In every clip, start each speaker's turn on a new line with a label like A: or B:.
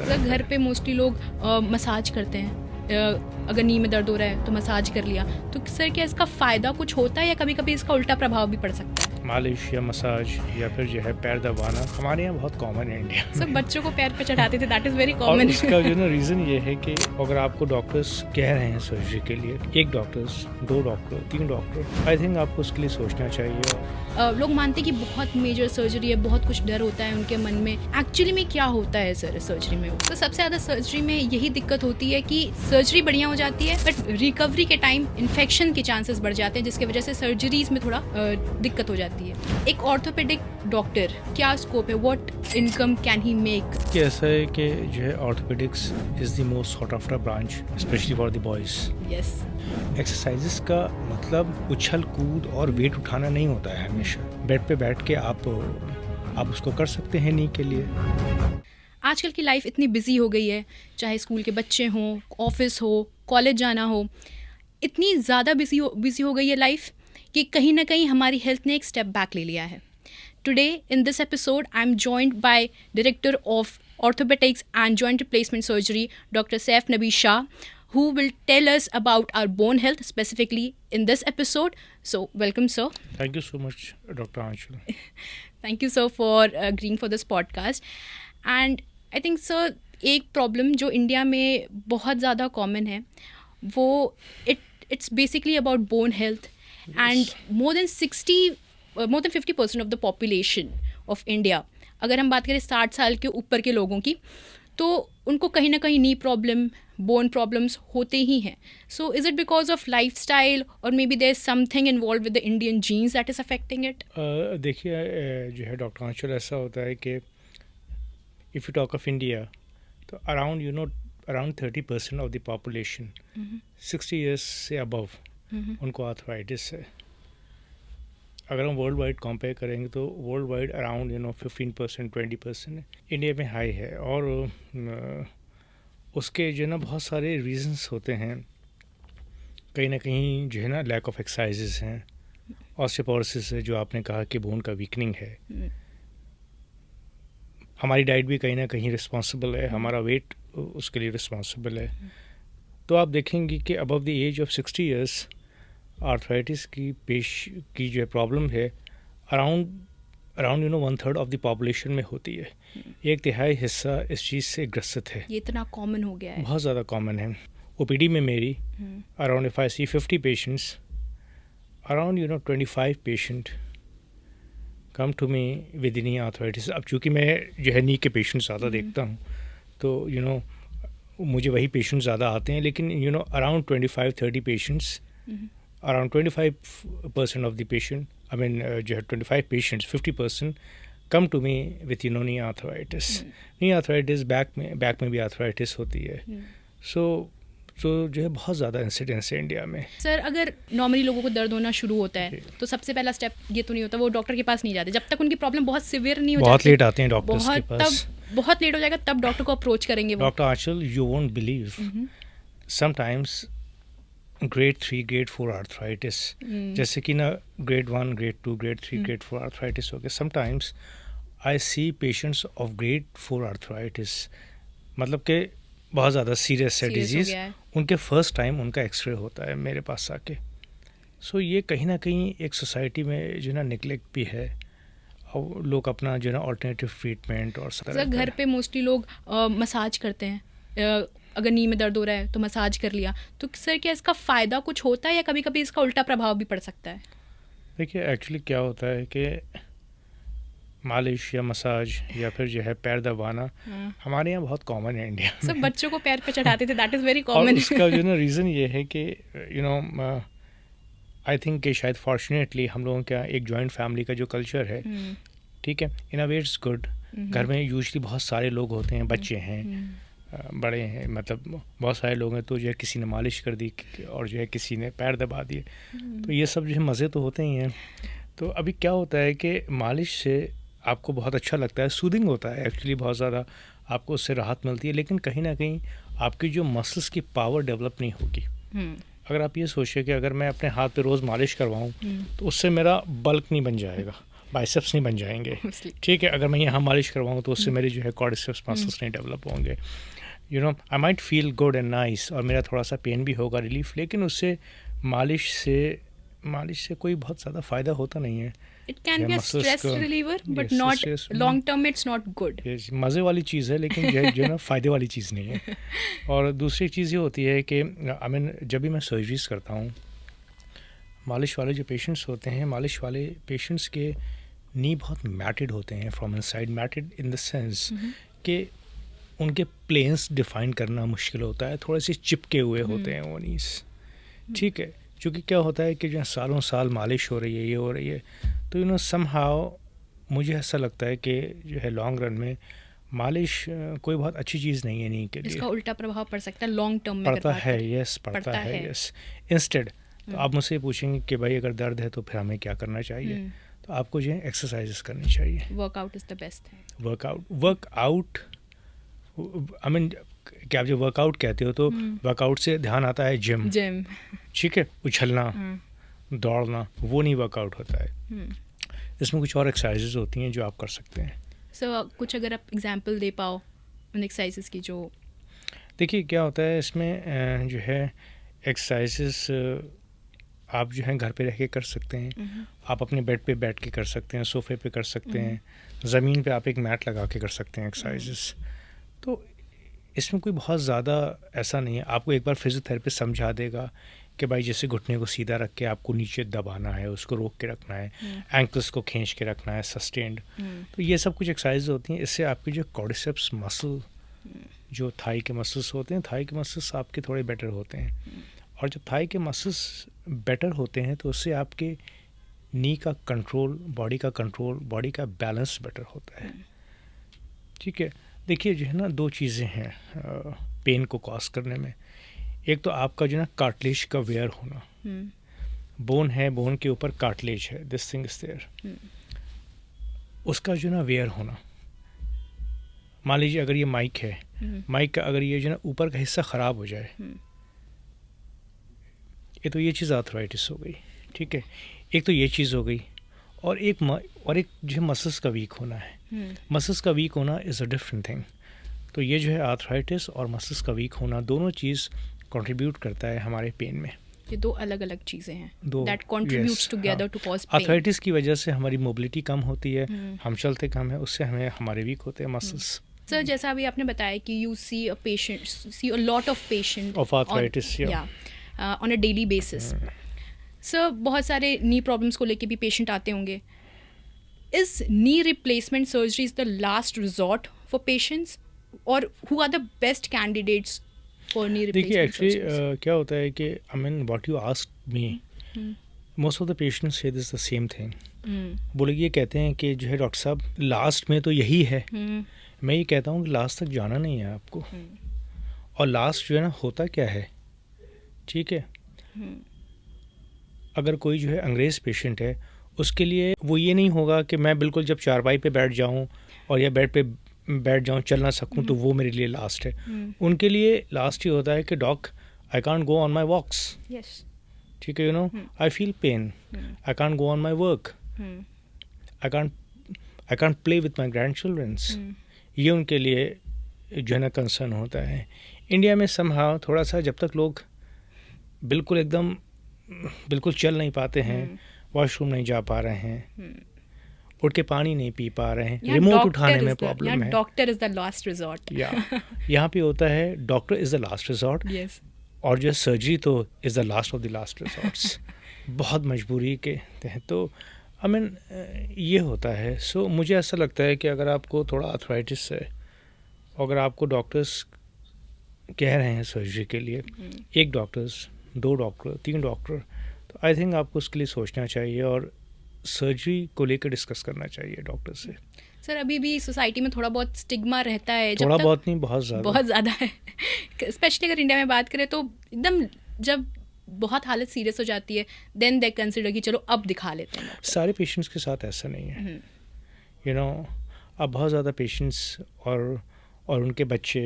A: है।
B: घर पे मोस्टली लोग मसाज करते हैं, अगर नी में दर्द हो रहा है तो मसाज कर लिया। तो सर क्या इसका फ़ायदा कुछ होता है या कभी कभी इसका उल्टा प्रभाव भी पड़ सकता है?
A: मालिश या मसाज या फिर जो है पैर दबाना हमारे यहाँ बहुत कॉमन है इंडिया में।
B: सर बच्चों को पैर पे चढ़ाते थे, दैट इज़ वेरी
A: और
B: कॉमन।
A: इसका जो ना रीज़न ये है कि अगर आपको डॉक्टर्स कह रहे हैं सर्जरी के लिए, 1 doctors, 2 doctor, 3 doctor, I think आपको उसके लिए सोचना चाहिए।
B: लोग मानते हैं कि बहुत मेजर सर्जरी है, बहुत कुछ डर होता है उनके मन में। एक्चुअली में क्या होता है सर सर्जरी में? तो सबसे ज़्यादा सर्जरी में यही दिक्कत होती है कि सर्जरी बढ़िया हो जाती है बट रिकवरी के टाइम इन्फेक्शन के चांसेस बढ़ जाते हैं, जिसकी वजह से सर्जरीज में थोड़ा दिक्कत हो जाती है। एक ऑर्थोपेडिक डॉक्टर क्या स्कोप है, what income can he make?
A: कि ऐसा है कि जो है orthopaedics is the most sought after branch specially for the boys.
B: Yes,
A: exercises का मतलब उछल कूद और वेट उठाना नहीं होता है हमेशा। बेड पे बैठ के आप उसको कर सकते हैं नी के लिए।
B: आजकल की लाइफ इतनी बिजी हो गई है, चाहे स्कूल के बच्चे हों, ऑफिस हो, कॉलेज जाना हो, इतनी ज़्यादा बिजी हो गई है लाइफ कि कहीं ना कहीं हमारी हेल्थ ने एक स्टेप बैक ले लिया है। Today in this episode I am joined by director of orthopaedics and joint replacement surgery doctor Saif Nabi Shah, who will tell us about our bone health specifically in this episode. So welcome sir.
A: Thank you so much, Dr. Anshul.
B: Thank you sir for agreeing for this podcast. And I think sir एक problem जो India में बहुत ज़्यादा common है वो it's basically about bone health. And more than 50% of the population of India, अगर हम बात करें 60 साल के ऊपर के लोगों की, तो उनको कहीं ना कहीं नी प्रॉब्लम, बोन प्रॉब्लम्स होते ही हैं. So is it because of lifestyle और maybe there is something involve with the Indian genes that is affecting it?
A: देखिए जो है डॉक्टर आंचल, ऐसा होता है कि if you talk of India तो around 30% of the population 60 years से अबव उनको आर्थराइटिस है. अगर हम वर्ल्ड वाइड कंपेयर करेंगे तो वर्ल्ड वाइड अराउंड 15% 20% इंडिया में हाई है. और उसके जो है ना बहुत सारे रीजंस होते हैं. कहीं ना कहीं जो है ना लैक ऑफ एक्सरसाइजेस हैं, ऑस्टियोपोरोसिस है जो आपने कहा कि बोन का वीकनिंग है. हमारी डाइट भी कहीं ना कहीं रिस्पॉन्सिबल है, हमारा वेट उसके लिए रिस्पॉन्सिबल है. तो आप देखेंगे कि above the age of 60 years arthritis की जो प्रॉब्लम है अराउंड 1/3 ऑफ द पॉपुलेशन में होती है. 1/3 हिस्सा इस चीज़ से ग्रसित है.
B: ये इतना कॉमन हो गया है,
A: बहुत ज़्यादा कॉमन है. ओपीडी में मेरी around if I see 50 patients, around 25 patient come to me with knee arthritis. अब चूँकि मैं जो है नी के पेशेंट ज़्यादा देखता हूँ तो मुझे वही पेशेंट ज़्यादा आते हैं. लेकिन around 25-30 patients, around 25% of the patient, जो है 25 patients, 50% come to me with knee arthritis. knee arthritis, back में भी arthritis होती है. so जो है बहुत ज़्यादा इंसिडेंस है इंडिया में.
B: सर अगर नॉर्मली लोगों को दर्द होना शुरू होता है तो सबसे पहला स्टेप ये तो नहीं होता, वो डॉक्टर के पास नहीं जाते जब तक उनकी प्रॉब्लम बहुत सिवियर नहीं हो जाती.
A: बहुत लेट आते हैं डॉक्टर्स के पास.
B: बहुत लेट हो जाएगा तब डॉक्टर को अप्रोच करेंगे.
A: Doctor Anchal, you won't believe, sometimes grade 3 grade 4 arthritis, जैसे कि ना grade 1 grade 2 grade 3 grade 4 arthritis हो गया. Sometimes I see patients of grade 4 arthritis, मतलब कि बहुत ज़्यादा सीरियस है डिजीज़. उनके फर्स्ट टाइम उनका एक्सरे होता है मेरे पास आके. सो ये कहीं ना कहीं एक सोसाइटी में जो ना निगलेक्ट भी है और लोग अपना जो ना ऑल्टरनेटिव ट्रीटमेंट और
B: सर घर पे मोस्टली लोग मसाज करते हैं, अगर नी में दर्द हो रहा है तो मसाज कर लिया. तो सर क्या इसका फ़ायदा कुछ होता है या कभी कभी इसका उल्टा प्रभाव भी पड़ सकता है?
A: देखिए एक्चुअली क्या होता है कि मालिश या मसाज या फिर जो है पैर दबाना हमारे यहाँ बहुत कॉमन है इंडिया में.
B: सर बच्चों को पैर पे चढ़ाते थे, दैट इज़ वेरी
A: और
B: कॉमन.
A: उसका जो ना रीज़न ये है कि आई थिंक कि शायद फॉर्चुनेटली हम लोगों का एक जॉइंट फैमिली का जो कल्चर है, ठीक है, इन अ वे इट्स गुड. घर में यूजली बहुत सारे लोग होते हैं, बच्चे हैं, बड़े हैं, मतलब बहुत सारे लोग हैं. तो जो है किसी ने मालिश कर दी और जो है किसी ने पैर दबा दिए. तो ये सब जो है मज़े तो होते ही हैं. तो अभी क्या होता है कि मालिश से आपको बहुत अच्छा लगता है, सूदिंग होता है एक्चुअली, बहुत ज़्यादा आपको उससे राहत मिलती है. लेकिन कहीं ना कहीं आपकी जो मसल्स की पावर डेवलप नहीं होगी. अगर आप ये सोचिए कि अगर मैं अपने हाथ पे रोज़ मालिश करवाऊँ तो उससे मेरा बल्क नहीं बन जाएगा. बाइसेप्स नहीं बन जाएंगे,
B: Obviously.
A: ठीक है। अगर मैं यहाँ मालिश करवाऊँ तो उससे मेरे जो है क्वाड्रिसेप्स मसल्स नहीं डेवलप होंगे, you know. I might feel good and nice, और मेरा थोड़ा सा पेन भी होगा, रिलीफ, लेकिन उससे मालिश से कोई बहुत ज़्यादा फ़ायदा होता नहीं है।
B: It can be a
A: muscles
B: stress
A: को-
B: reliever, but
A: Yes,
B: not
A: stress-
B: long term. It's not good.
A: ये मज़े वाली चीज़ है, लेकिन जो है ना फ़ायदे वाली चीज़ नहीं है। और दूसरी चीज़ ये होती है कि आई मीन जब भी मैं सर्जरीज करता हूँ, मालिश वाले जो पेशेंट्स होते हैं, मालिश वाले पेशेंट्स के नी बहुत मैटेड होते हैं from inside, matted in the sense कि उनके प्लेन्स डिफाइन करना मुश्किल होता है, थोड़े से चिपके हुए होते हैं वो नीस, ठीक है। क्योंकि क्या होता है कि जो सालों साल मालिश हो रही है, ये हो रही है, तो यू नो समहाउ मुझे ऐसा लगता है कि जो है लॉन्ग रन में मालिश कोई बहुत अच्छी चीज़ नहीं है नी के लिए।
B: इसका उल्टा प्रभाव पड़ सकता है लॉन्ग टर्म में।
A: पड़ता है, यस, पड़ता है, यस। इंस्टेड तो आप मुझसे पूछेंगे कि भाई अगर दर्द है तो फिर हमें क्या करना चाहिए, तो आपको जो है एक्सरसाइजेस करनी चाहिए।
B: Workout is the best thing.
A: Workout I mean क्या आप जो वर्कआउट कहते हो तो वर्कआउट से ध्यान आता है जिम, ठीक है, उछलना, दौड़ना, वो नहीं वर्कआउट होता है। इसमें कुछ और एक्सरसाइजेज होती हैं जो आप कर सकते हैं।
B: सो कुछ अगर आप एग्जांपल दे पाओ उन एक्सरसाइजेस की जो,
A: देखिए क्या होता है इसमें जो है एक्सरसाइजेस आप जो है घर पे रह के कर सकते हैं, आप अपने बेड पे बैठ के कर सकते हैं, सोफे पे कर सकते हैं, ज़मीन पे आप एक मैट लगा के कर सकते हैं एक्सरसाइजेस। तो इसमें कोई बहुत ज़्यादा ऐसा नहीं है। आपको एक बार फिजियोथेरेपिस्ट समझा देगा कि भाई जैसे घुटने को सीधा रख के आपको नीचे दबाना है, उसको रोक के रखना है, एंकल्स को खींच के रखना है, सस्टेंड। तो ये सब कुछ एक्सरसाइज होती हैं। इससे आपकी जो क्वाड्रिसेप्स मसल, जो थाई के मसल्स होते हैं, थाई के मसल्स आपके थोड़े बेटर होते हैं। और जब थाई के मसल्स बेटर होते हैं तो उससे आपके नी का कंट्रोल, बॉडी का कंट्रोल, बॉडी का बैलेंस बेटर होता है, ठीक है। देखिए जो है ना, दो चीज़ें हैं पेन को कॉज करने में। एक तो आपका जो है ना कार्टिलेज का वेयर होना, बोन है, बोन के ऊपर कार्टिलेज है, दिस थिंग इज देयर, उसका जो है ना वेयर होना। मान लीजिए अगर ये माइक है, माइक का अगर ये जो है ना ऊपर का हिस्सा ख़राब हो जाए, ये तो ये चीज़ आर्थराइटिस हो गई, ठीक है। एक तो ये चीज़ हो गई, और एक जो है मसल्स का वीक होना है। मसल्स का वीक होना इज़ अ डिफरेंट थिंग। तो ये जो है आर्थराइटिस और मसल्स का वीक होना, दोनों चीज़ कंट्रीब्यूट करता है हमारे पेन में।
B: ये दो अलग अलग चीज़ें हैं
A: दो
B: that contributes together to cause pain.
A: Arthritis की वजह से हमारी मोबिलिटी कम होती है, हम चलते कम है, उससे हमारे वीक होते हैं मसल्स।
B: सर जैसा अभी आपने बताया कि you see a patient, see a lot of patient
A: of arthritis,
B: on a daily basis. Sir बहुत सारे नी प्रॉब्लम्स को लेके भी पेशेंट आते होंगे। Is knee replacement surgery is the last resort for patients, और who are the best candidates for knee
A: देखिए
B: replacement?
A: Actually क्या होता है कि I mean what you asked me, most of the patients say this the same thing. बोले ये कहते हैं कि जो है डॉक्टर साहब लास्ट में तो यही है। मैं ये कहता हूँ कि लास्ट तक जाना नहीं है आपको, और लास्ट जो है ना होता क्या है, ठीक है। अगर कोई जो है अंग्रेज़ पेशेंट है, उसके लिए वो ये नहीं होगा कि मैं बिल्कुल जब चारपाई पे बैठ जाऊँ और या बेड पे बैठ जाऊँ, चल ना सकूँ, तो वो मेरे लिए लास्ट है। उनके लिए लास्ट ही होता है कि doc I can't go on my walks, ठीक है, you know, I feel pain, I can't go on my work, I can't play with my grand childrens. ये उनके लिए जो है ना कंसर्न होता है। इंडिया में समहाउ थोड़ा सा जब तक लोग बिल्कुल चल नहीं पाते हैं, वॉशरूम नहीं जा पा रहे हैं, उठ के पानी नहीं पी पा रहे हैं, रिमोट उठाने में प्रॉब्लम है,
B: doctor is the last resort.
A: यहाँ पे होता है doctor is the last resort, और जो सर्जरी तो is the last of the last resorts. बहुत मजबूरी के तहत तो आई मीन ये होता है। सो मुझे ऐसा लगता है कि अगर आपको थोड़ा आर्थराइटिस है, अगर आपको डॉक्टर्स कह रहे हैं सर्जरी के लिए, एक डॉक्टर्स, 2 डॉक्टर, 3 डॉक्टर, तो आई थिंक आपको उसके लिए सोचना चाहिए और सर्जरी को लेकर डिस्कस करना चाहिए डॉक्टर से।
B: सर अभी भी सोसाइटी में थोड़ा बहुत स्टिग्मा रहता है,
A: थोड़ा बहुत नहीं, बहुत ज़्यादा
B: है। स्पेशली अगर इंडिया में बात करें तो एकदम जब बहुत हालत सीरियस हो जाती है, देन दे कंसिडर कि चलो अब दिखा लेते हैं।
A: सारे पेशेंट्स के साथ ऐसा नहीं है, यू नो। अब बहुत ज़्यादा पेशेंट्स और उनके बच्चे,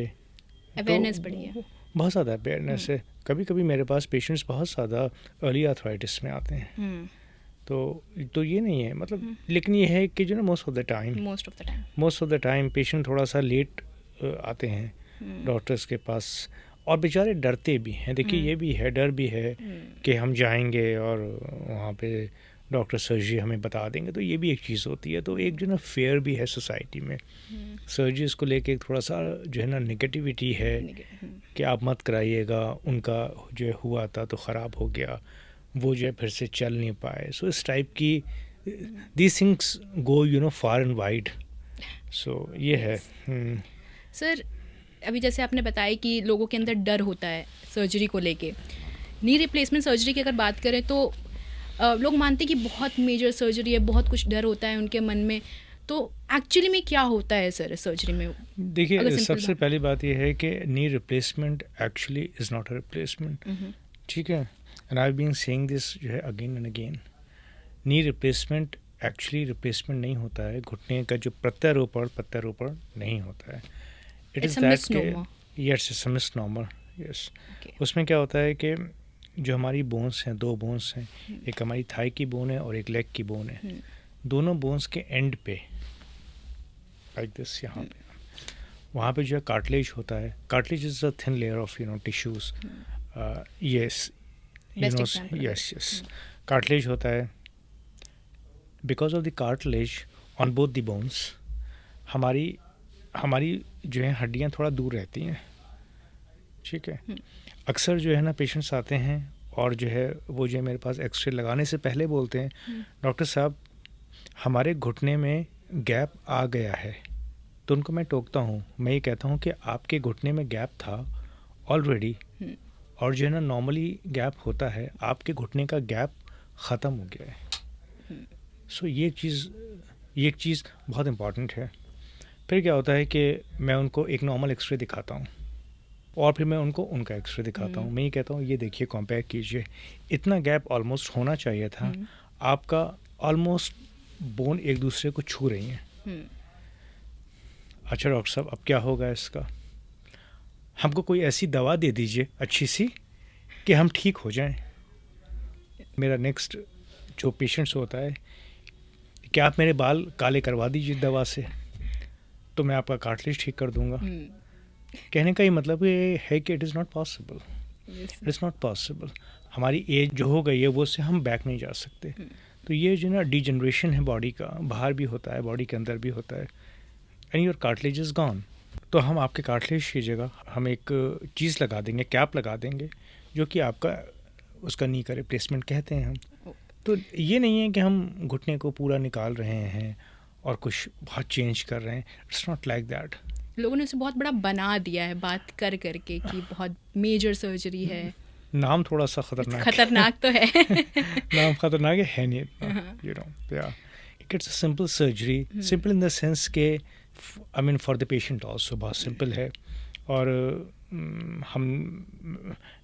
B: अवेयरनेस बढ़ी है,
A: बहुत ज़्यादा अवेयरनेस है। कभी कभी मेरे पास पेशेंट्स बहुत ज़्यादा अर्ली आर्थराइटिस में आते हैं, तो ये नहीं है मतलब, लेकिन ये है कि जो ना most of the time patient थोड़ा सा लेट आते हैं डॉक्टर्स के पास, और बेचारे डरते भी हैं। देखिए ये भी है, डर भी है कि हम जाएंगे और वहाँ पे डॉक्टर सर्जरी हमें बता देंगे, तो ये भी एक चीज़ होती है। तो एक जो ना फेयर भी है सोसाइटी में सर्जरीज को लेके, एक थोड़ा सा जो है ना नेगेटिविटी है कि आप मत कराइएगा, उनका जो हुआ था तो ख़राब हो गया, वो जो है फिर से चल नहीं पाए। सो इस टाइप की these things go far and wide. So ये है।
B: सर अभी जैसे आपने बताया कि लोगों के अंदर डर होता है सर्जरी को लेके, नी रिप्लेसमेंट सर्जरी की अगर बात करें तो लोग मानते हैं कि बहुत मेजर सर्जरी है, बहुत कुछ डर होता है उनके मन में। तो एक्चुअली में क्या होता है सर सर्जरी में?
A: देखिए सबसे पहली बात यह है कि knee replacement actually is not a replacement, ठीक है। And I been saying this जो है again and again, knee replacement actually replacement नहीं होता है। घुटने का जो प्रत्यारोपण नहीं होता है। It is that yes it's a misnomer, yes. उसमें क्या होता है कि जो हमारी बोन्स हैं, 2 बोन्स हैं, एक हमारी थाई की बोन है और एक लेग की बोन है। दोनों बोन्स के एंड पे लाइक दिस, यहाँ पे वहाँ पे जो है कार्टिलेज होता है। Cartilage is a thin layer of tissues, yes yes cartilage होता है। Because of the cartilage on both the bones हमारी जो है हड्डियाँ थोड़ा दूर रहती हैं, ठीक है। अक्सर जो है ना पेशेंट्स आते हैं और जो है वो जो है मेरे पास एक्सरे लगाने से पहले बोलते हैं डॉक्टर साहब हमारे घुटने में गैप आ गया है। तो उनको मैं टोकता हूँ, मैं ये कहता हूँ कि आपके घुटने में गैप था ऑलरेडी, और जो है ना नॉर्मली गैप होता है, आपके घुटने का गैप ख़त्म हो गया है। सो ये एक चीज़ बहुत इम्पॉर्टेंट है। फिर क्या होता है कि मैं उनको एक नॉर्मल एक्सरे दिखाता हूँ और फिर मैं उनको उनका एक्सरे दिखाता हूँ। मैं ये कहता हूँ ये देखिए कंपेयर कीजिए, इतना गैप ऑलमोस्ट होना चाहिए था, आपका ऑलमोस्ट बोन एक दूसरे को छू रही हैं। अच्छा डॉक्टर साहब अब क्या होगा इसका? हमको कोई ऐसी दवा दे दीजिए अच्छी सी कि हम ठीक हो जाएं। मेरा नेक्स्ट जो पेशेंट्स होता है, क्या आप मेरे बाल काले करवा दीजिए दवा से तो मैं आपका कार्टिलेज ठीक कर दूंगा। कहने का ये मतलब ये है कि it is not possible, it is not possible. हमारी एज जो हो गई है वो उससे हम बैक नहीं जा सकते। तो ये जो ना डिजनरेशन है बॉडी का, बाहर भी होता है, बॉडी के अंदर भी होता है, and your cartilage is gone. तो हम आपके कार्टिलेज की जगह हम एक चीज़ लगा देंगे, कैप लगा देंगे, जो कि आपका उसका नी का रिप्लेसमेंट कहते हैं हम। तो ये नहीं है कि हम घुटने को पूरा निकाल रहे हैं और कुछ बहुत चेंज कर रहे हैं, इट्स नॉट लाइक दैट।
B: लोगों ने उसे बहुत बड़ा बना दिया है बात कर करके कि बहुत मेजर सर्जरी है।
A: नाम थोड़ा सा खतरनाक
B: तो है
A: नाम खतरनाक है नहीं इतना, यू नो। या it's a simple surgery, simple in the sense के I mean for the patient also बहुत सिंपल है। और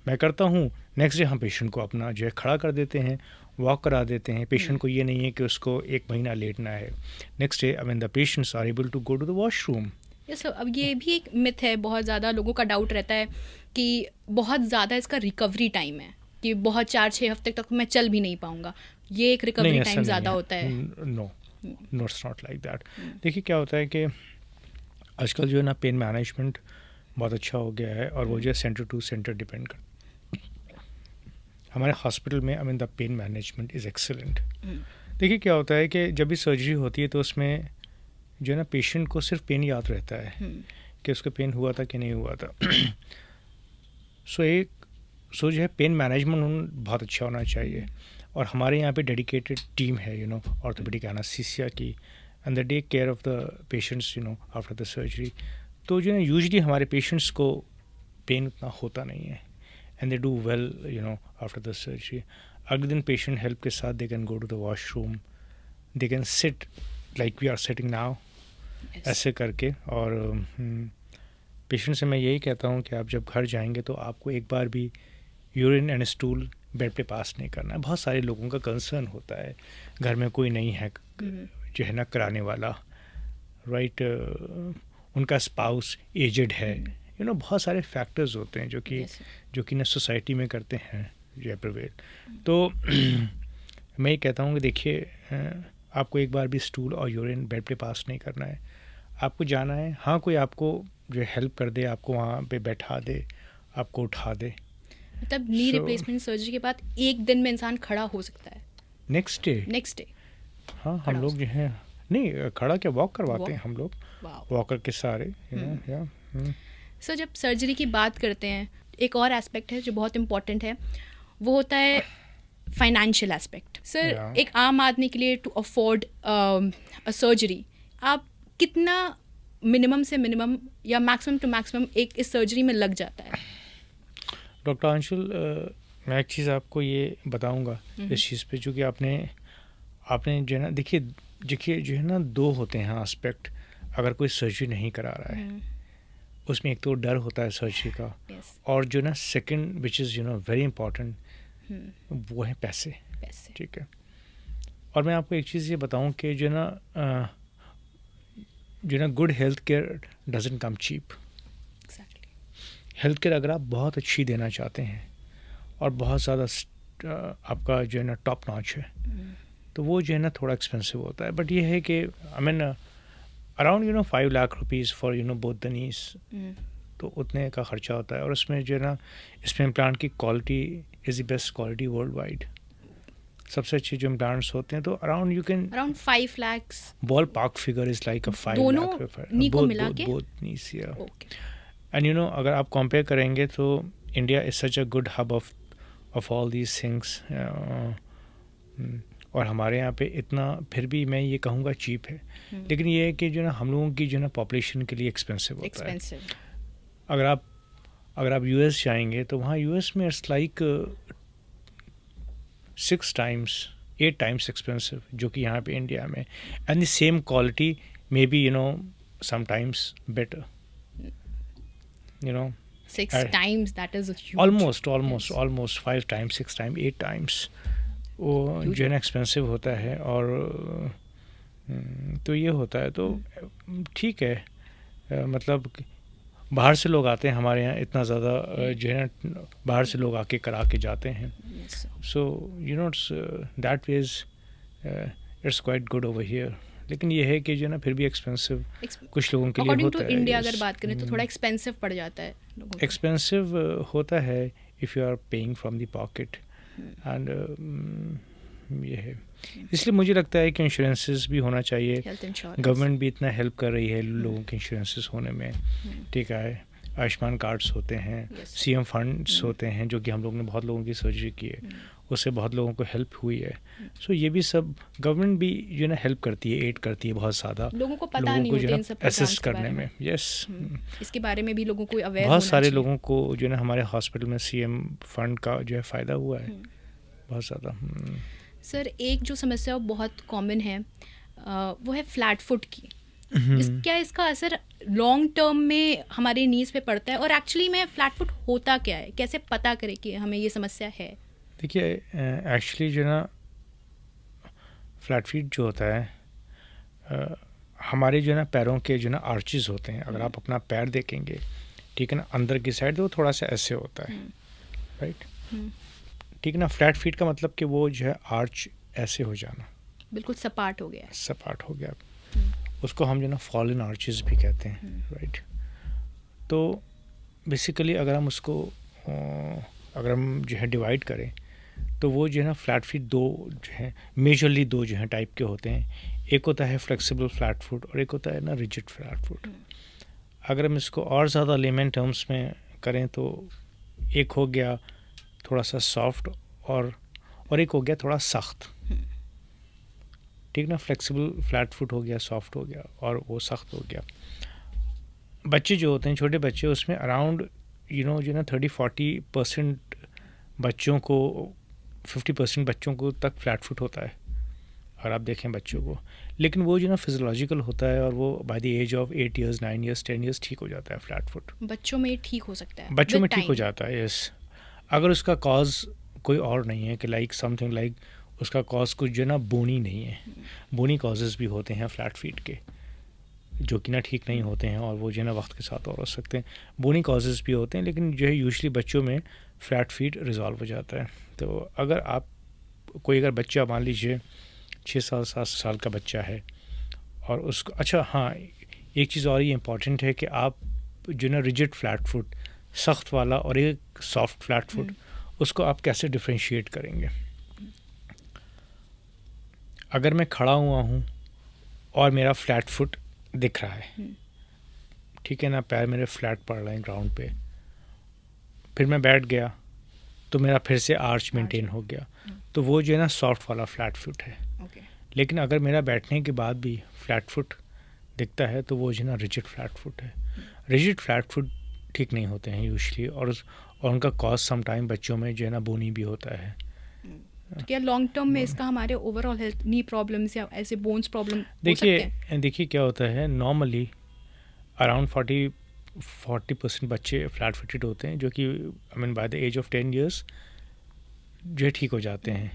A: मैं करता हूँ, नेक्स्ट डे हम पेशेंट को अपना जो है खड़ा कर देते हैं, वॉक करा देते हैं। पेशेंट को ये नहीं है कि उसको 1 महीना लेटना है। Next day I mean the patients are able to go to the washroom.
B: Yes, अब ये भी एक मिथ है, बहुत ज़्यादा लोगों का डाउट रहता है कि बहुत ज़्यादा इसका रिकवरी टाइम है, कि बहुत 4-6 हफ्ते तक मैं चल भी नहीं पाऊँगा। ये एक रिकवरी टाइम ज़्यादा होता है।
A: No it's not like that. देखिए क्या होता है कि आजकल जो है ना पेन मैनेजमेंट बहुत अच्छा हो गया है, और वो जो है सेंटर टू सेंटर डिपेंड कर। हमारे हॉस्पिटल में आई mean the pain management is excellent. देखिए क्या होता है कि जब भी सर्जरी होती है तो उसमें जो है ना पेशेंट को सिर्फ पेन याद रहता है कि उसको पेन हुआ था कि नहीं हुआ था। सो जो है पेन मैनेजमेंट बहुत अच्छा होना चाहिए। और हमारे यहाँ पे डेडिकेटेड टीम है ऑर्थोपेडिक एनेस्थीसिया की, and they take care of the patients after the surgery. तो जो है यूजुअली हमारे पेशेंट्स को पेन उतना होता नहीं है, and they do well after the surgery. अगले दिन पेशेंट हेल्प के साथ they can go to the washroom, they can sit like we are sitting now, ऐसे करके। और पेशेंट से मैं यही कहता हूँ कि आप जब घर जाएंगे तो आपको एक बार भी यूरिन एंड स्टूल बेड पे पास नहीं करना है। बहुत सारे लोगों का कंसर्न होता है, घर में कोई नहीं है जो है ना कराने वाला, राइट, उनका स्पाउस एजेड है, बहुत सारे फैक्टर्स होते हैं जो कि ना सोसाइटी में करते हैं जो प्रिवेल। तो मैं ये कहता हूँ कि देखिए आपको एक बार भी स्टूल और यूरिन बेड पे पास नहीं करना है, आपको जाना है, हाँ कोई आपको जो हेल्प कर दे, आपको वहाँ पे बैठा दे, आपको उठा दे।
B: मतलब नी
A: So-
B: रिप्लेसमेंट सर्जरी के बाद एक दिन में इंसान खड़ा हो सकता है,
A: नेक्स्ट डे हाँ
B: खड़ा
A: हम
B: हो
A: लोग जो है नहीं खड़ा क्या वॉक करवाते
B: Walk?
A: हैं हम लोग,
B: वाओ।
A: वॉकर के सारे या
B: सर जब सर्जरी की बात करते हैं, एक और एस्पेक्ट है जो बहुत इम्पॉर्टेंट है, वो होता है फाइनेंशियल एस्पेक्ट। Sir
A: Yeah.
B: एक आम आदमी के लिए टू अफोर्ड अ सर्जरी आप कितना मिनिमम से मिनिमम या मैक्सिमम टू मैक्सिमम एक इस सर्जरी में लग जाता है?
A: डॉक्टर अंशुल मैं एक चीज़ आपको ये बताऊंगा इस चीज़ पे, चूँकि आपने जो है ना देखिए जो है ना दो होते हैं एस्पेक्ट अगर कोई सर्जरी नहीं करा रहा है, उसमें एक तो डर होता है सर्जरी का,
B: यस,
A: और जो ना second which is very important वो है पैसे।
B: पैसे।
A: ठीक है, और मैं आपको एक चीज़ ये बताऊं कि जो ना good health care doesn't come cheap.
B: Exactly.
A: Health care अगर आप बहुत अच्छी देना चाहते हैं और बहुत ज़्यादा आपका जो है ना टॉप नॉच है, तो वो जो है ना थोड़ा एक्सपेंसिव होता है। बट ये है कि I mean around 5 lakh rupees for both the knees, तो उतने का खर्चा होता है। और उसमें जो है ना इसमें इम्प्लांट की quality is the best quality world wide, सबसे अच्छे जो इम्प्लांट्स होते हैं। तो around you can
B: around 5 lakhs
A: ball park figure is like अ 5
B: दोनों
A: लाख
B: नी को मिला के?
A: बोथ नीज या।
B: ओके।
A: एंड अगर आप कंपेयर करेंगे तो India is such a good hub of all these things, और हमारे यहाँ पे इतना फिर भी मैं ये कहूँगा चीप है, लेकिन ये है कि जो ना हम लोगों की जो ना पॉपुलेशन के लिए एक्सपेंसिव होता है।
B: एक्सपेंसिव।
A: अगर आप यूएस जाएंगे तो वहाँ यूएस में it's like 6 times 8 times expensive, जो कि यहाँ पे इंडिया में, and the same quality may be sometimes better,
B: 6
A: I-
B: times, that is a huge.
A: almost
B: Yes.
A: 5 times 6 times 8 times वो
B: Huge.
A: जो है ना एक्सपेंसिव होता है। और तो ये होता है, तो ठीक है, मतलब बाहर से लोग आते हैं हमारे यहाँ, इतना ज़्यादा जो है ना बाहर से लोग आके करा के जाते हैं।
B: Yes, sir.
A: So that ways it's quite good over here, लेकिन ये है कि जो है ना फिर भी एक्सपेंसिव कुछ लोगों के लिए
B: अकॉर्डिंग
A: होता
B: टू
A: है।
B: इंडिया अगर बात करें तो थोड़ा एक्सपेंसिव पड़ जाता है लोगों को।
A: एक्सपेंसिव होता है if you are paying from the pocket, and ये है। इसलिए मुझे लगता है कि इंश्योरेंसेस भी होना चाहिए,
B: हेल्थ इंश्योरेंस।
A: गवर्नमेंट भी इतना हेल्प कर रही है लोगों के इंश्योरेंसेस होने में। ठीक है, आयुष्मान कार्ड्स होते हैं,
B: Yes.
A: सीएम फंड्स होते हैं, जो कि हम लोग ने बहुत लोगों की सर्जरी की है, उससे बहुत लोगों को हेल्प हुई है। सो ये भी सब गवर्नमेंट भी जो है ना हेल्प करती है, एड करती है बहुत ज़्यादा
B: लोगों को पता
A: लोगों
B: नहीं
A: को जो
B: होते
A: है
B: इन सब
A: ना असिस्ट
B: प्रोग्राम्स के
A: करने
B: बारे
A: में। यस,
B: इसके बारे में भी लोगों को अवेयर
A: बहुत
B: होना
A: सारे
B: चाहिए।
A: लोगों को जो है ना हमारे हॉस्पिटल में सीएम फंड का जो है फ़ायदा हुआ है बहुत ज़्यादा।
B: सर एक जो समस्या बहुत कॉमन है वो है फ्लैट फुट की। क्या इसका असर लॉन्ग टर्म में हमारे नीज पे पड़ता है, और एक्चुअली में फ्लैट फुट होता क्या है, कैसे पता करें कि हमें ये समस्या है?
A: देखिए एक्चुअली जो है ना फ्लैट फीट जो होता है हमारे जो है ना पैरों के जो है ना आर्चेस होते हैं, अगर आप अपना पैर देखेंगे, ठीक है ना, अंदर की साइड वो थोड़ा सा ऐसे होता है, राइट। ठीक है ना, फ्लैट फीट का मतलब कि वो जो है आर्च ऐसे हो जाना,
B: बिल्कुल सपाट हो गया है।
A: सपाट हो गया, उसको हम जो है ना फॉलन आर्चेस भी कहते हैं, राइट। तो बेसिकली अगर हम उसको अगर हम जो है डिवाइड करें तो वो जो है ना फ्लैट फीट दो जो है मेजरली दो जो है टाइप के होते हैं। एक होता है फ्लेक्सिबल फ्लैट फुट और एक होता है ना रिजिड फ्लैट फुट। अगर हम इसको और ज़्यादा लेमन टर्म्स में करें तो एक हो गया थोड़ा सा सॉफ्ट और एक हो गया थोड़ा सख्त, ठीक ना। फ्लेक्सिबल फ्लैट फुट हो गया, सॉफ्ट हो गया, और वो सख्त हो गया। बच्चे जो होते हैं, छोटे बच्चे, उसमें अराउंड जो ना 30-40% बच्चों को, 50% बच्चों को तक फ्लैट फुट होता है अगर आप देखें बच्चों को। लेकिन वो जो ना फिजियोलॉजिकल होता है और वो by the age of 8 years 9 years 10 years ठीक हो जाता है फ्लैट फुट।
B: बच्चों में ठीक हो सकता है,
A: बच्चों
B: with
A: में ठीक हो
B: time.
A: जाता है, यस। अगर उसका कॉज कोई और नहीं है कि लाइक समथिंग लाइक उसका कॉज कुछ जो ना बोनी नहीं है। बोनी कॉजेज़ भी होते हैं फ्लैट फीट के जो कि ना ठीक नहीं होते हैं और वो जो है ना वक्त के साथ और हो सकते हैं। बोनी कॉजेज़ भी होते हैं, लेकिन जो है यूजुअली बच्चों में फ्लैट फीट रिजॉल्व हो जाता है। तो अगर आप कोई अगर बच्चा मान लीजिए 6 साल 7 साल का बच्चा है और उसको, अच्छा हाँ, एक चीज़ और ही इम्पॉर्टेंट है कि आप जो ना रिजिड फ्लैट फुट, सख्त वाला और एक सॉफ्ट फ्लैट फुट, उसको आप कैसे डिफ्रेंशिएट करेंगे। अगर मैं खड़ा हुआ हूँ और मेरा फ्लैट फुट दिख रहा है, ठीक है ना, पैर मेरे फ्लैट पड़ रहे हैं ग्राउंड पे, फिर मैं बैठ गया तो मेरा फिर से आर्च मेंटेन हो गया, तो वो जो है ना सॉफ्ट वाला फ्लैट फुट है। लेकिन अगर मेरा बैठने के बाद भी फ्लैट फुट दिखता है तो वो जो है ना रिजिड फ्लैट फुट है। रिजिड फ्लैट फुट ठीक नहीं होते हैं यूजुअली, और उनका कॉज सम टाइम बच्चों में जो है ना बोनी भी होता है।
B: तो क्या लॉन्ग टर्म में इसका हमारे ओवरऑल हेल्थ, नी प्रॉब्लम्स या ऐसे बोन्स प्रॉब्लम हो सकते हैं?
A: देखिए क्या होता है, नॉर्मली अराउंड 40% बच्चे फ्लैट फुटेड होते हैं, जो कि I mean by the age of 10 years जो है ठीक हो जाते हैं।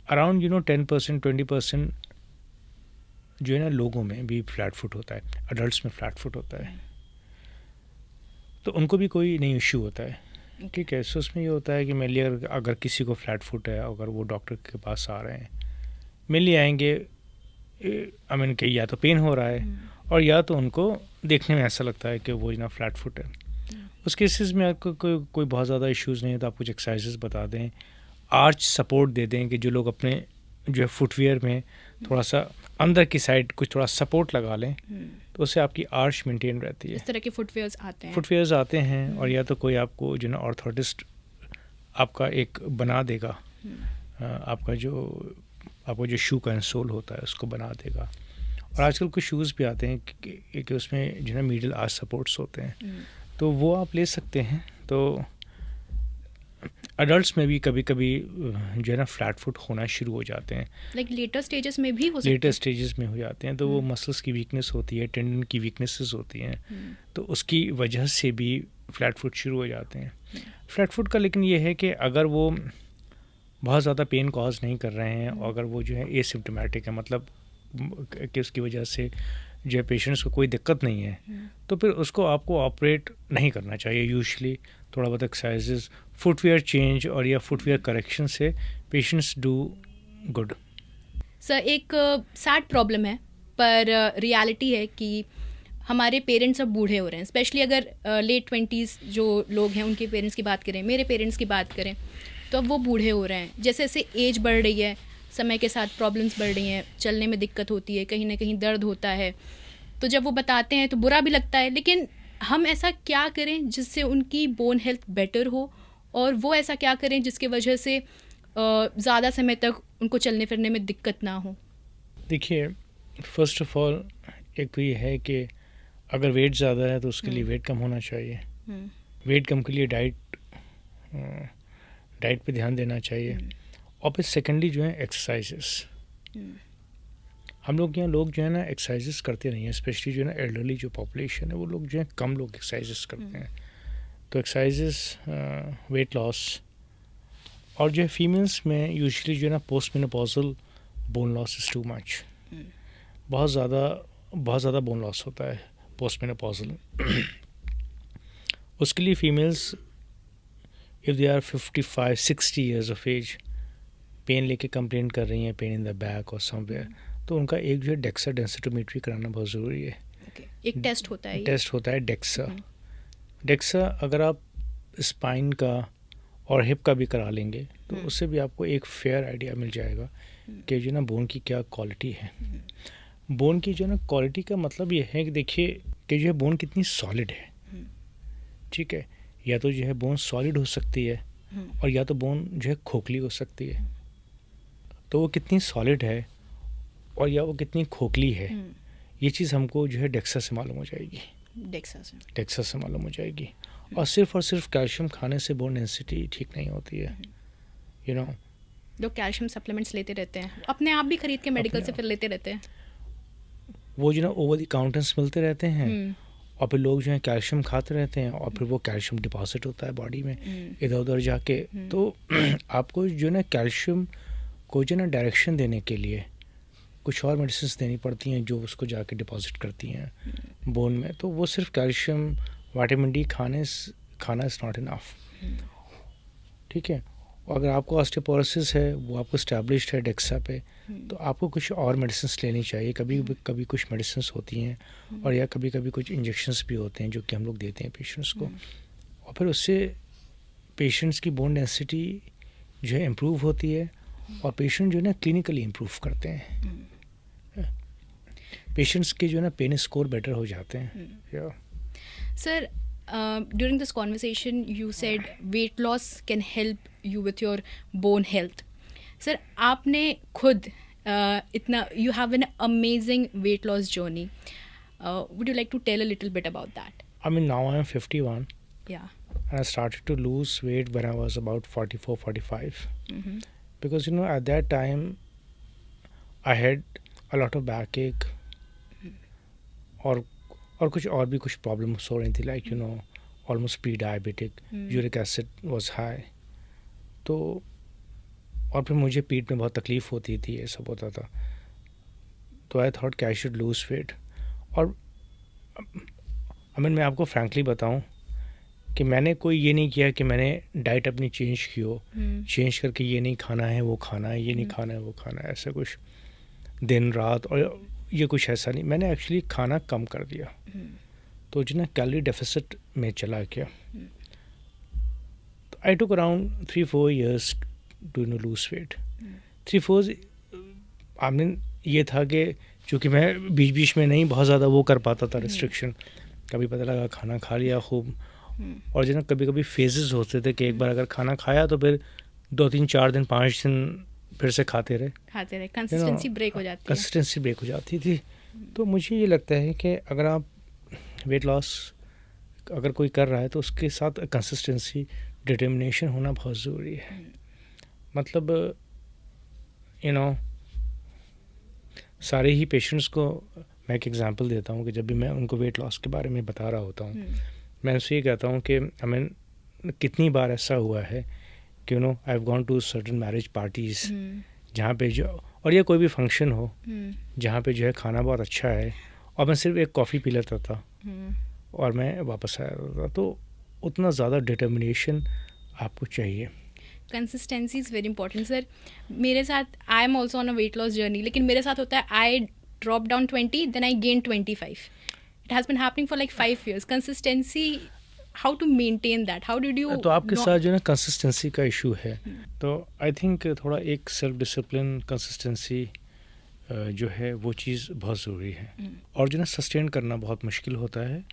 A: अराउंड 10% 20% जो है ना लोगों में भी फ्लैट फुट होता है, अडल्ट्स में फ्लैट फुट होता है, तो उनको भी कोई नहीं इश्यू होता है, ठीक है। सो उसमें ये होता है कि मेनली अगर किसी को फ्लैट फुट है, अगर वो डॉक्टर के पास आ रहे हैं, मेनली आएंगे आई मीन कि या तो पेन हो रहा है और या तो उनको देखने में ऐसा लगता है कि वो ना फ्लैट फुट है। उस केसेस में आपको कोई बहुत ज़्यादा इश्यूज़ नहीं है, तो आप कुछ एक्सरसाइजेस बता दें, आर्च सपोर्ट दे दें कि जो लोग अपने जो है फुटवियर में थोड़ा सा अंदर की साइड कुछ थोड़ा सपोर्ट लगा लें, तो उससे आपकी आर्च मेंटेन रहती है।
B: इस तरह के फुटवेयर्स आते हैं,
A: फुटवेयर्स आते हैं, और या तो कोई आपको जो ना ऑर्थोटिस्ट आपका एक बना देगा, आपका जो शू का इंसोल होता है उसको बना देगा। और आजकल कुछ शूज़ भी आते हैं कि उसमें जो है मिडिल आर्च सपोर्ट्स होते हैं, तो वो आप ले सकते हैं। तो अडल्ट्स में भी कभी कभी जो है ना फ्लैट फुट होना शुरू हो जाते हैं,
B: लाइक लेटर स्टेजेस में भी हो सकते हैं।
A: लेटर स्टेजेस में हो जाते हैं, तो वो मसल्स की वीकनेस होती है, टेंडन की वीकनेसेस होती हैं, तो उसकी वजह से भी फ्लैट फुट शुरू हो जाते हैं। फ्लैट फुट का लेकिन ये है कि अगर वो बहुत ज़्यादा पेन कॉज नहीं कर रहे हैं, और अगर वो जो है एसिम्प्टोमेटिक है, मतलब कि उसकी वजह से जो है पेशेंट्स को कोई दिक्कत नहीं है, तो फिर उसको आपको ऑपरेट नहीं करना चाहिए। यूजुअली थोड़ा बहुत एक्सरसाइजेस, फुटवेयर चेंज और या फुटवेयर करेक्शन से पेशेंट्स डू गुड।
B: सर, एक सैड प्रॉब्लम है, पर रियलिटी है कि हमारे पेरेंट्स अब बूढ़े हो रहे हैं, स्पेशली अगर लेट 20s जो लोग हैं उनके पेरेंट्स की बात करें, मेरे पेरेंट्स की बात करें, तो अब वो बूढ़े हो रहे हैं। जैसे जैसे एज बढ़ रही है, समय के साथ प्रॉब्लम्स बढ़ रही हैं, चलने में दिक्कत होती है, कहीं ना कहीं दर्द होता है, तो जब वो बताते हैं तो बुरा भी लगता है। लेकिन हम ऐसा क्या करें जिससे उनकी बोन हेल्थ बेटर हो, और वो ऐसा क्या करें जिसकी वजह से ज़्यादा समय तक उनको चलने फिरने में दिक्कत ना हो?
A: देखिए, फर्स्ट ऑफ ऑल एक तो ये है कि अगर वेट ज़्यादा है तो उसके लिए वेट कम होना चाहिए। वेट कम के लिए डाइट पे ध्यान देना चाहिए, और फिर सेकेंडली जो है एक्सरसाइजेस। हम लोग यहाँ लोग जो है ना एक्सरसाइजेस करते नहीं हैं, स्पेशली जो है ना एल्डरली जो पॉपुलेशन है, वो लोग जो है कम लोग एक्सरसाइजेस करते हैं। तो एक्सरसाइजेस, वेट लॉस, और जो है फीमेल्स में यूजुअली जो है ना post menopausal bone loss is too much. बहुत ज़्यादा बोन लॉस होता है पोस्ट मेनोपॉजल। उसके लिए females if they are 55-60 years of age pain लेके कंप्लेन कर रही हैं, पेन इन द बैक और समवेयर, तो उनका एक जो है डेक्सा डेंसिटोमेट्री कराना बहुत ज़रूरी है।
B: एक टेस्ट होता है
A: डेक्सा अगर आप स्पाइन का और हिप का भी करा लेंगे तो उससे भी आपको एक फेयर आइडिया मिल जाएगा कि जो ना बोन की क्या क्वालिटी है। बोन की जो ना क्वालिटी का मतलब ये है कि देखिए कि जो है बोन कितनी सॉलिड है, ठीक है। या तो जो है बोन सॉलिड हो सकती है, और या तो बोन जो है खोखली हो सकती है। तो वो कितनी सॉलिड है और या वो कितनी खोखली है, ये चीज़ हमको जो है डेक्सा से मालूम हो जाएगी। डेक्सा से मालूम हो जाएगी। और सिर्फ कैल्शियम खाने से बोन डेंसिटी ठीक नहीं होती है, यू नो।
B: लोग कैल्शियम सप्लीमेंट्स लेते रहते हैं, अपने आप भी खरीद के मेडिकल से फिर लेते रहते हैं,
A: वो जो ना ओवर द काउंटर्स मिलते रहते हैं, और फिर लोग जो है कैल्शियम खाते रहते हैं, और फिर वो कैल्शियम डिपॉजिट होता है बॉडी में इधर उधर जाके। तो आपको जो ना कैल्शियम को जो ना डायरेक्शन देने के लिए कुछ और मेडिसिन देनी पड़ती हैं जो उसको जाके डिपॉजिट करती हैं बोन में। तो वो सिर्फ कैल्शियम विटामिन डी खाना इज़ नॉट इनफ, ठीक है। अगर आपको ऑस्टियोपोरोसिस है, वो आपको स्टैब्लिश्ड है डेक्सा पे, तो आपको कुछ और मेडिसिन लेनी चाहिए. कभी कुछ मेडिसिन होती हैं और या कभी कभी कुछ इंजेक्शंस भी होते हैं जो कि हम लोग देते हैं पेशेंट्स को, और फिर उससे पेशेंट्स की बोन डेंसिटी जो है इम्प्रूव होती है और पेशेंट जो है ना क्लिनिकली इम्प्रूव करते हैं. पेशेंट्स के जो है ना पेन स्कोर बेटर हो जाते हैं.
B: Sir, during this conversation you said weight loss can help you with your bone health. Sir, आपने खुद इतना you have an amazing weight loss journey. Would you like to tell a little bit about that?
A: I mean, now I am 51
B: Yeah.
A: and I started to lose weight when I was about 44, 45.
B: Mm-hmm.
A: Because, at that time, I had a lot of backache और कुछ और भी कुछ problems हो रही थी, like almost pre diabetic, uric acid was high. तो और फिर मुझे पीठ में बहुत तकलीफ़ होती थी, ये सब होता था. तो आई थॉट कि आई शुड लूज़ वेट. और मैं आपको फ्रैंकली बताऊं कि मैंने कोई ये नहीं किया कि मैंने डाइट अपनी चेंज की हो, चेंज करके ये नहीं खाना है वो खाना है, ये नहीं खाना है वो खाना है, ऐसा कुछ दिन रात और ये कुछ ऐसा नहीं. मैंने एक्चुअली खाना कम कर दिया. तो जो ना कैलोरी डेफिसिट में चला गया. तो I took around 3-4 years to lose weight. 3-4 I mean ये था कि चूँकि मैं बीच बीच में नहीं बहुत ज़्यादा वो कर पाता था रिस्ट्रिक्शन. कभी पता लगा खाना खा लिया खूब, और जो ना कभी कभी फेजेस होते थे कि एक बार अगर खाना खाया तो फिर 2-3-4 दिन 5 दिन फिर से खाते रहे.
B: कंसिस्टेंसी ब्रेक हो
A: जाती थी. तो मुझे ये लगता है कि अगर आप वेट लॉस अगर कोई कर रहा है तो उसके साथ कंसिस्टेंसी, डिटर्मिनेशन होना बहुत ज़रूरी है. मतलब सारे ही पेशेंट्स को मैं एक एग्जांपल देता हूँ कि जब भी मैं उनको वेट लॉस के बारे में बता रहा होता हूँ, मैं उनसे ये कहता हूँ कि कितनी बार ऐसा हुआ है कि I have gone to certain marriage parties जहाँ पे जो, और या कोई भी फंक्शन हो जहाँ पे जो है खाना बहुत अच्छा है, और मैं सिर्फ एक कॉफ़ी पी लेता था और मैं वापस आया था. तो उतना ज़्यादा डिटर्मिनेशन आपको चाहिए.
B: Consistency is very important. Sir, मेरे साथ I am also on a weight loss journey, लेकिन मेरे साथ होता है I drop down 20, then I gain 25. It has been happening for like 5 years. Consistency, how to maintain that, how did you?
A: तो आपके साथ जो है ना कंसिस्टेंसी का इशू है. तो आई थिंक थोड़ा एक सेल्फ डिसिप्लिन, कंसिस्टेंसी जो है वो चीज़ बहुत ज़रूरी है. और जो ना सस्टेन करना बहुत मुश्किल होता है,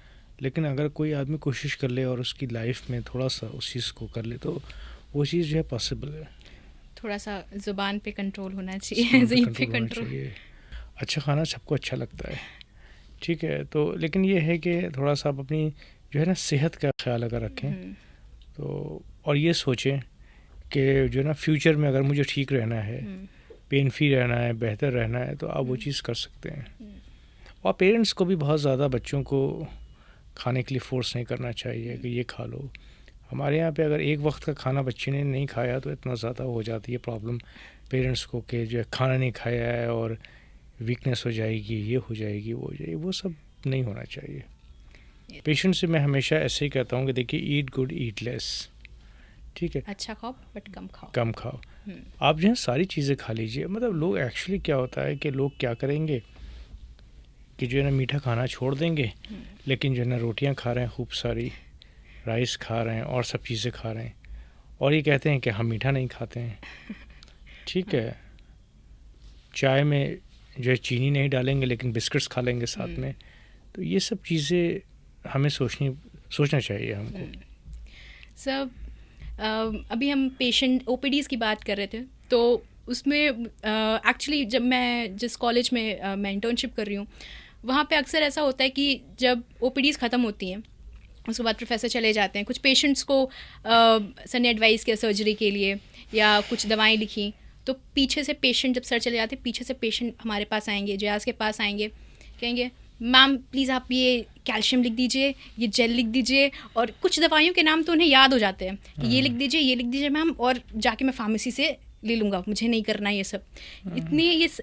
A: लेकिन अगर कोई आदमी कोशिश कर ले और उसकी लाइफ में थोड़ा सा उस चीज़ को कर ले तो वो चीज़ जो है पॉसिबल है.
B: थोड़ा सा ज़ुबान पे कंट्रोल होना चाहिए, ज़ीभ पे कंट्रोल.
A: अच्छा खाना सबको अच्छा लगता है, ठीक है. तो लेकिन ये है कि थोड़ा सा आप अपनी जो है ना सेहत का ख्याल अगर रखें तो, और ये सोचें कि जो है ना फ्यूचर में अगर मुझे ठीक रहना है, पेन फ्री रहना है, बेहतर रहना है, तो आप वो चीज़ कर सकते हैं. और पेरेंट्स को भी बहुत ज़्यादा बच्चों को खाने के लिए फोर्स नहीं करना चाहिए कि ये खा लो. हमारे यहाँ पे अगर एक वक्त का खाना बच्चे ने नहीं खाया तो इतना ज़्यादा हो जाती है प्रॉब्लम पेरेंट्स को कि जो है खाना नहीं खाया है और वीकनेस हो जाएगी, ये हो जाएगी, वो हो जाएगी. वो सब नहीं होना चाहिए. पेशेंट से मैं हमेशा ऐसे ही कहता हूँ कि देखिए, ईट गुड ईट लेस, ठीक है.
B: अच्छा खाओ बट कम खाओ.
A: आप जो है सारी चीज़ें खा लीजिए. मतलब लोग एक्चुअली क्या होता है कि लोग क्या करेंगे कि जो है ना मीठा खाना छोड़ देंगे, लेकिन जो है ना रोटियाँ खा रहे हैं, खूब सारी राइस खा रहे हैं और सब चीज़ें खा रहे हैं, और ये कहते हैं कि हम मीठा नहीं खाते हैं, ठीक है. चाय में जो है चीनी नहीं डालेंगे लेकिन बिस्किट्स खा लेंगे साथ में. तो ये सब चीज़ें हमें सोचना चाहिए हमको.
B: सर, अभी हम पेशेंट OPDs की बात कर रहे थे, तो उसमें एक्चुअली जब मैं जिस कॉलेज में मैं इंटर्नशिप कर रही हूँ, वहाँ पे अक्सर ऐसा होता है कि जब OPDs ख़त्म होती हैं उसके बाद प्रोफेसर चले जाते हैं. कुछ पेशेंट्स को सर ने एडवाइस किया सर्जरी के लिए या कुछ दवाएं लिखी, तो पीछे से पेशेंट, जब सर चले जाते हैं, पीछे से पेशेंट हमारे पास आएंगे, जयाज़ के पास आएंगे, कहेंगे मैम प्लीज़ आप ये कैल्शियम लिख दीजिए, ये जेल लिख दीजिए, और कुछ दवाइयों के नाम तो उन्हें याद हो जाते हैं कि ये लिख दीजिए मैम, और जाके मैं फार्मेसी से ले लूँगा, मुझे नहीं करना ये सब.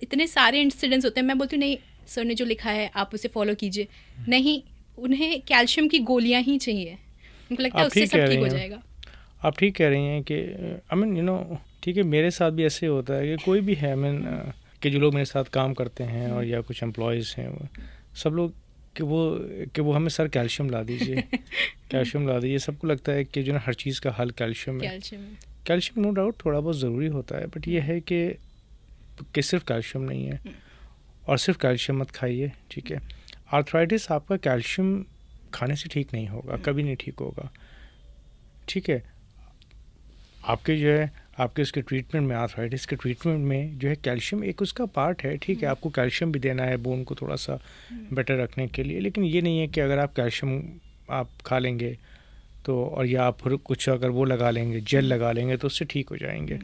B: इतने सारे इंसिडेंट्स होते हैं. मैं बोलती हूँ नहीं, सर ने जो लिखा है आप उसे फॉलो कीजिए. नहीं, उन्हें कैल्शियम की गोलियां ही चाहिए, उनको लगता है उससे सब ठीक हो जाएगा.
A: आप ठीक कह रही हैं कि आई मीन यू नो ठीक है, मेरे साथ भी ऐसे होता है कि कोई भी है, आई मीन कि जो लोग मेरे साथ काम करते हैं और या कुछ एम्प्लॉयज़ हैं, सब लोग कि वो हमें सर कैल्शियम ला दीजिए कैल्शियम ला दीजिए। सबको लगता है कि जो ना हर चीज़ का हल कैल्शियम है। कैल्शियम नो डाउट थोड़ा बहुत ज़रूरी होता है, बट ये है कि सिर्फ कैल्शियम नहीं है, और सिर्फ कैल्शियम मत खाइए, ठीक है। आर्थराइटिस आपका कैल्शियम खाने से ठीक नहीं होगा, कभी नहीं ठीक होगा, ठीक है। आपके जो है आपके उसके ट्रीटमेंट में, आर्थराइटिस के ट्रीटमेंट में जो है कैल्शियम एक उसका पार्ट है, ठीक है। आपको कैल्शियम भी देना है बोन को थोड़ा सा बेटर रखने के लिए, लेकिन ये नहीं है कि अगर आप कैल्शियम आप खा लेंगे तो, और या आप कुछ अगर वो लगा लेंगे, जेल लगा लेंगे तो उससे ठीक हो जाएंगे।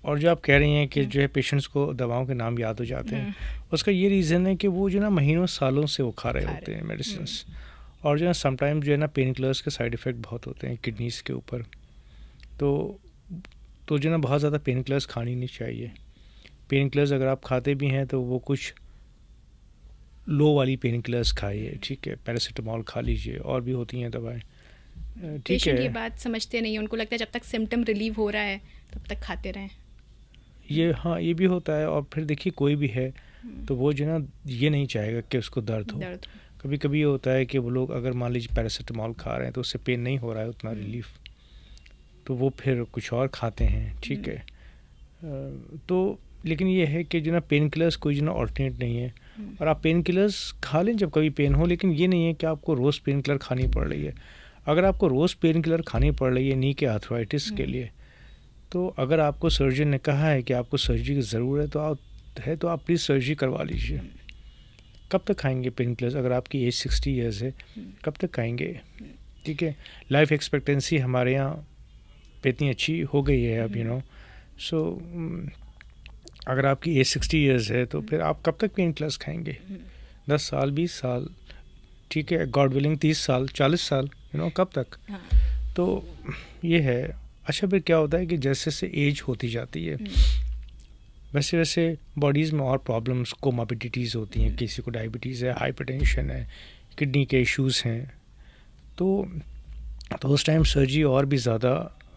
A: और जो आप कह रही हैं कि जो है पेशेंट्स को दवाओं के नाम याद हो जाते हैं, उसका ये रीज़न है कि वो जो ना महीनों सालों से वो खा रहे होते हैं मेडिसिन, और जो है समटाइम जो है ना पेन किलर्स के साइड इफ़ेक्ट बहुत होते हैं किडनीज़ के ऊपर। तो जो ना बहुत ज़्यादा पेन किलर्स खानी नहीं चाहिए। पेन किलर्स अगर आप खाते भी हैं तो वो कुछ लो वाली पेन किलर्स खाइए, ठीक है। पैरासीटामॉल खा लीजिए, और भी होती हैं दवाएं, ठीक है।
B: ये बात समझते नहीं, उनको लगता है जब तक सिम्टम रिलीव हो रहा है तब तक खाते रहें।
A: ये हाँ, ये भी होता है। और फिर देखिए कोई भी है तो वो जो ना ये नहीं चाहेगा कि उसको दर्द हो। कभी कभी ये होता है कि वो लोग अगर मान लीजिए पैरासीटामॉल खा रहे हैं तो उससे पेन नहीं हो रहा है उतना रिलीफ, तो वो फिर कुछ और खाते हैं, ठीक है। तो लेकिन ये है कि जो ना पेन किलर्स कोई जो ना ऑल्टरनेट नहीं है, और आप पेन किलर्स खा लें जब कभी पेन हो, लेकिन ये नहीं है कि आपको रोज़ पेन किलर खानी पड़ रही है। अगर आपको रोज़ पेन किलर खानी पड़ रही है नी के आर्थराइटिस के लिए, तो अगर आपको सर्जन ने कहा है कि आपको सर्जरी की ज़रूरत है तो आप प्लीज़ सर्जरी करवा लीजिए। कब तक खाएंगे पेन किलर्स? अगर आपकी एज 60 ईयर्स है, कब तक खाएंगे, ठीक है। लाइफ एक्सपेक्टेंसी हमारे यहाँ पे इतनी अच्छी हो गई है अब, यू नो। सो अगर आपकी एज 60 ईयर्स है तो फिर आप कब तक पेन किलर्स खाएंगे? 10 साल, 20 साल, ठीक है, गॉड विलिंग 30 साल, 40 साल, यू नो, कब तक? तो ये है। अच्छा, फिर क्या होता है कि जैसे जैसे एज होती जाती है वैसे वैसे बॉडीज़ में और प्रॉब्लम्स, कोमॉर्बिडिटीज़ होती हैं। किसी को डायबिटीज़ है, हाइपरटेंशन है, किडनी के इश्यूज़ हैं, तो उस टाइम सर्जरी और भी ज़्यादा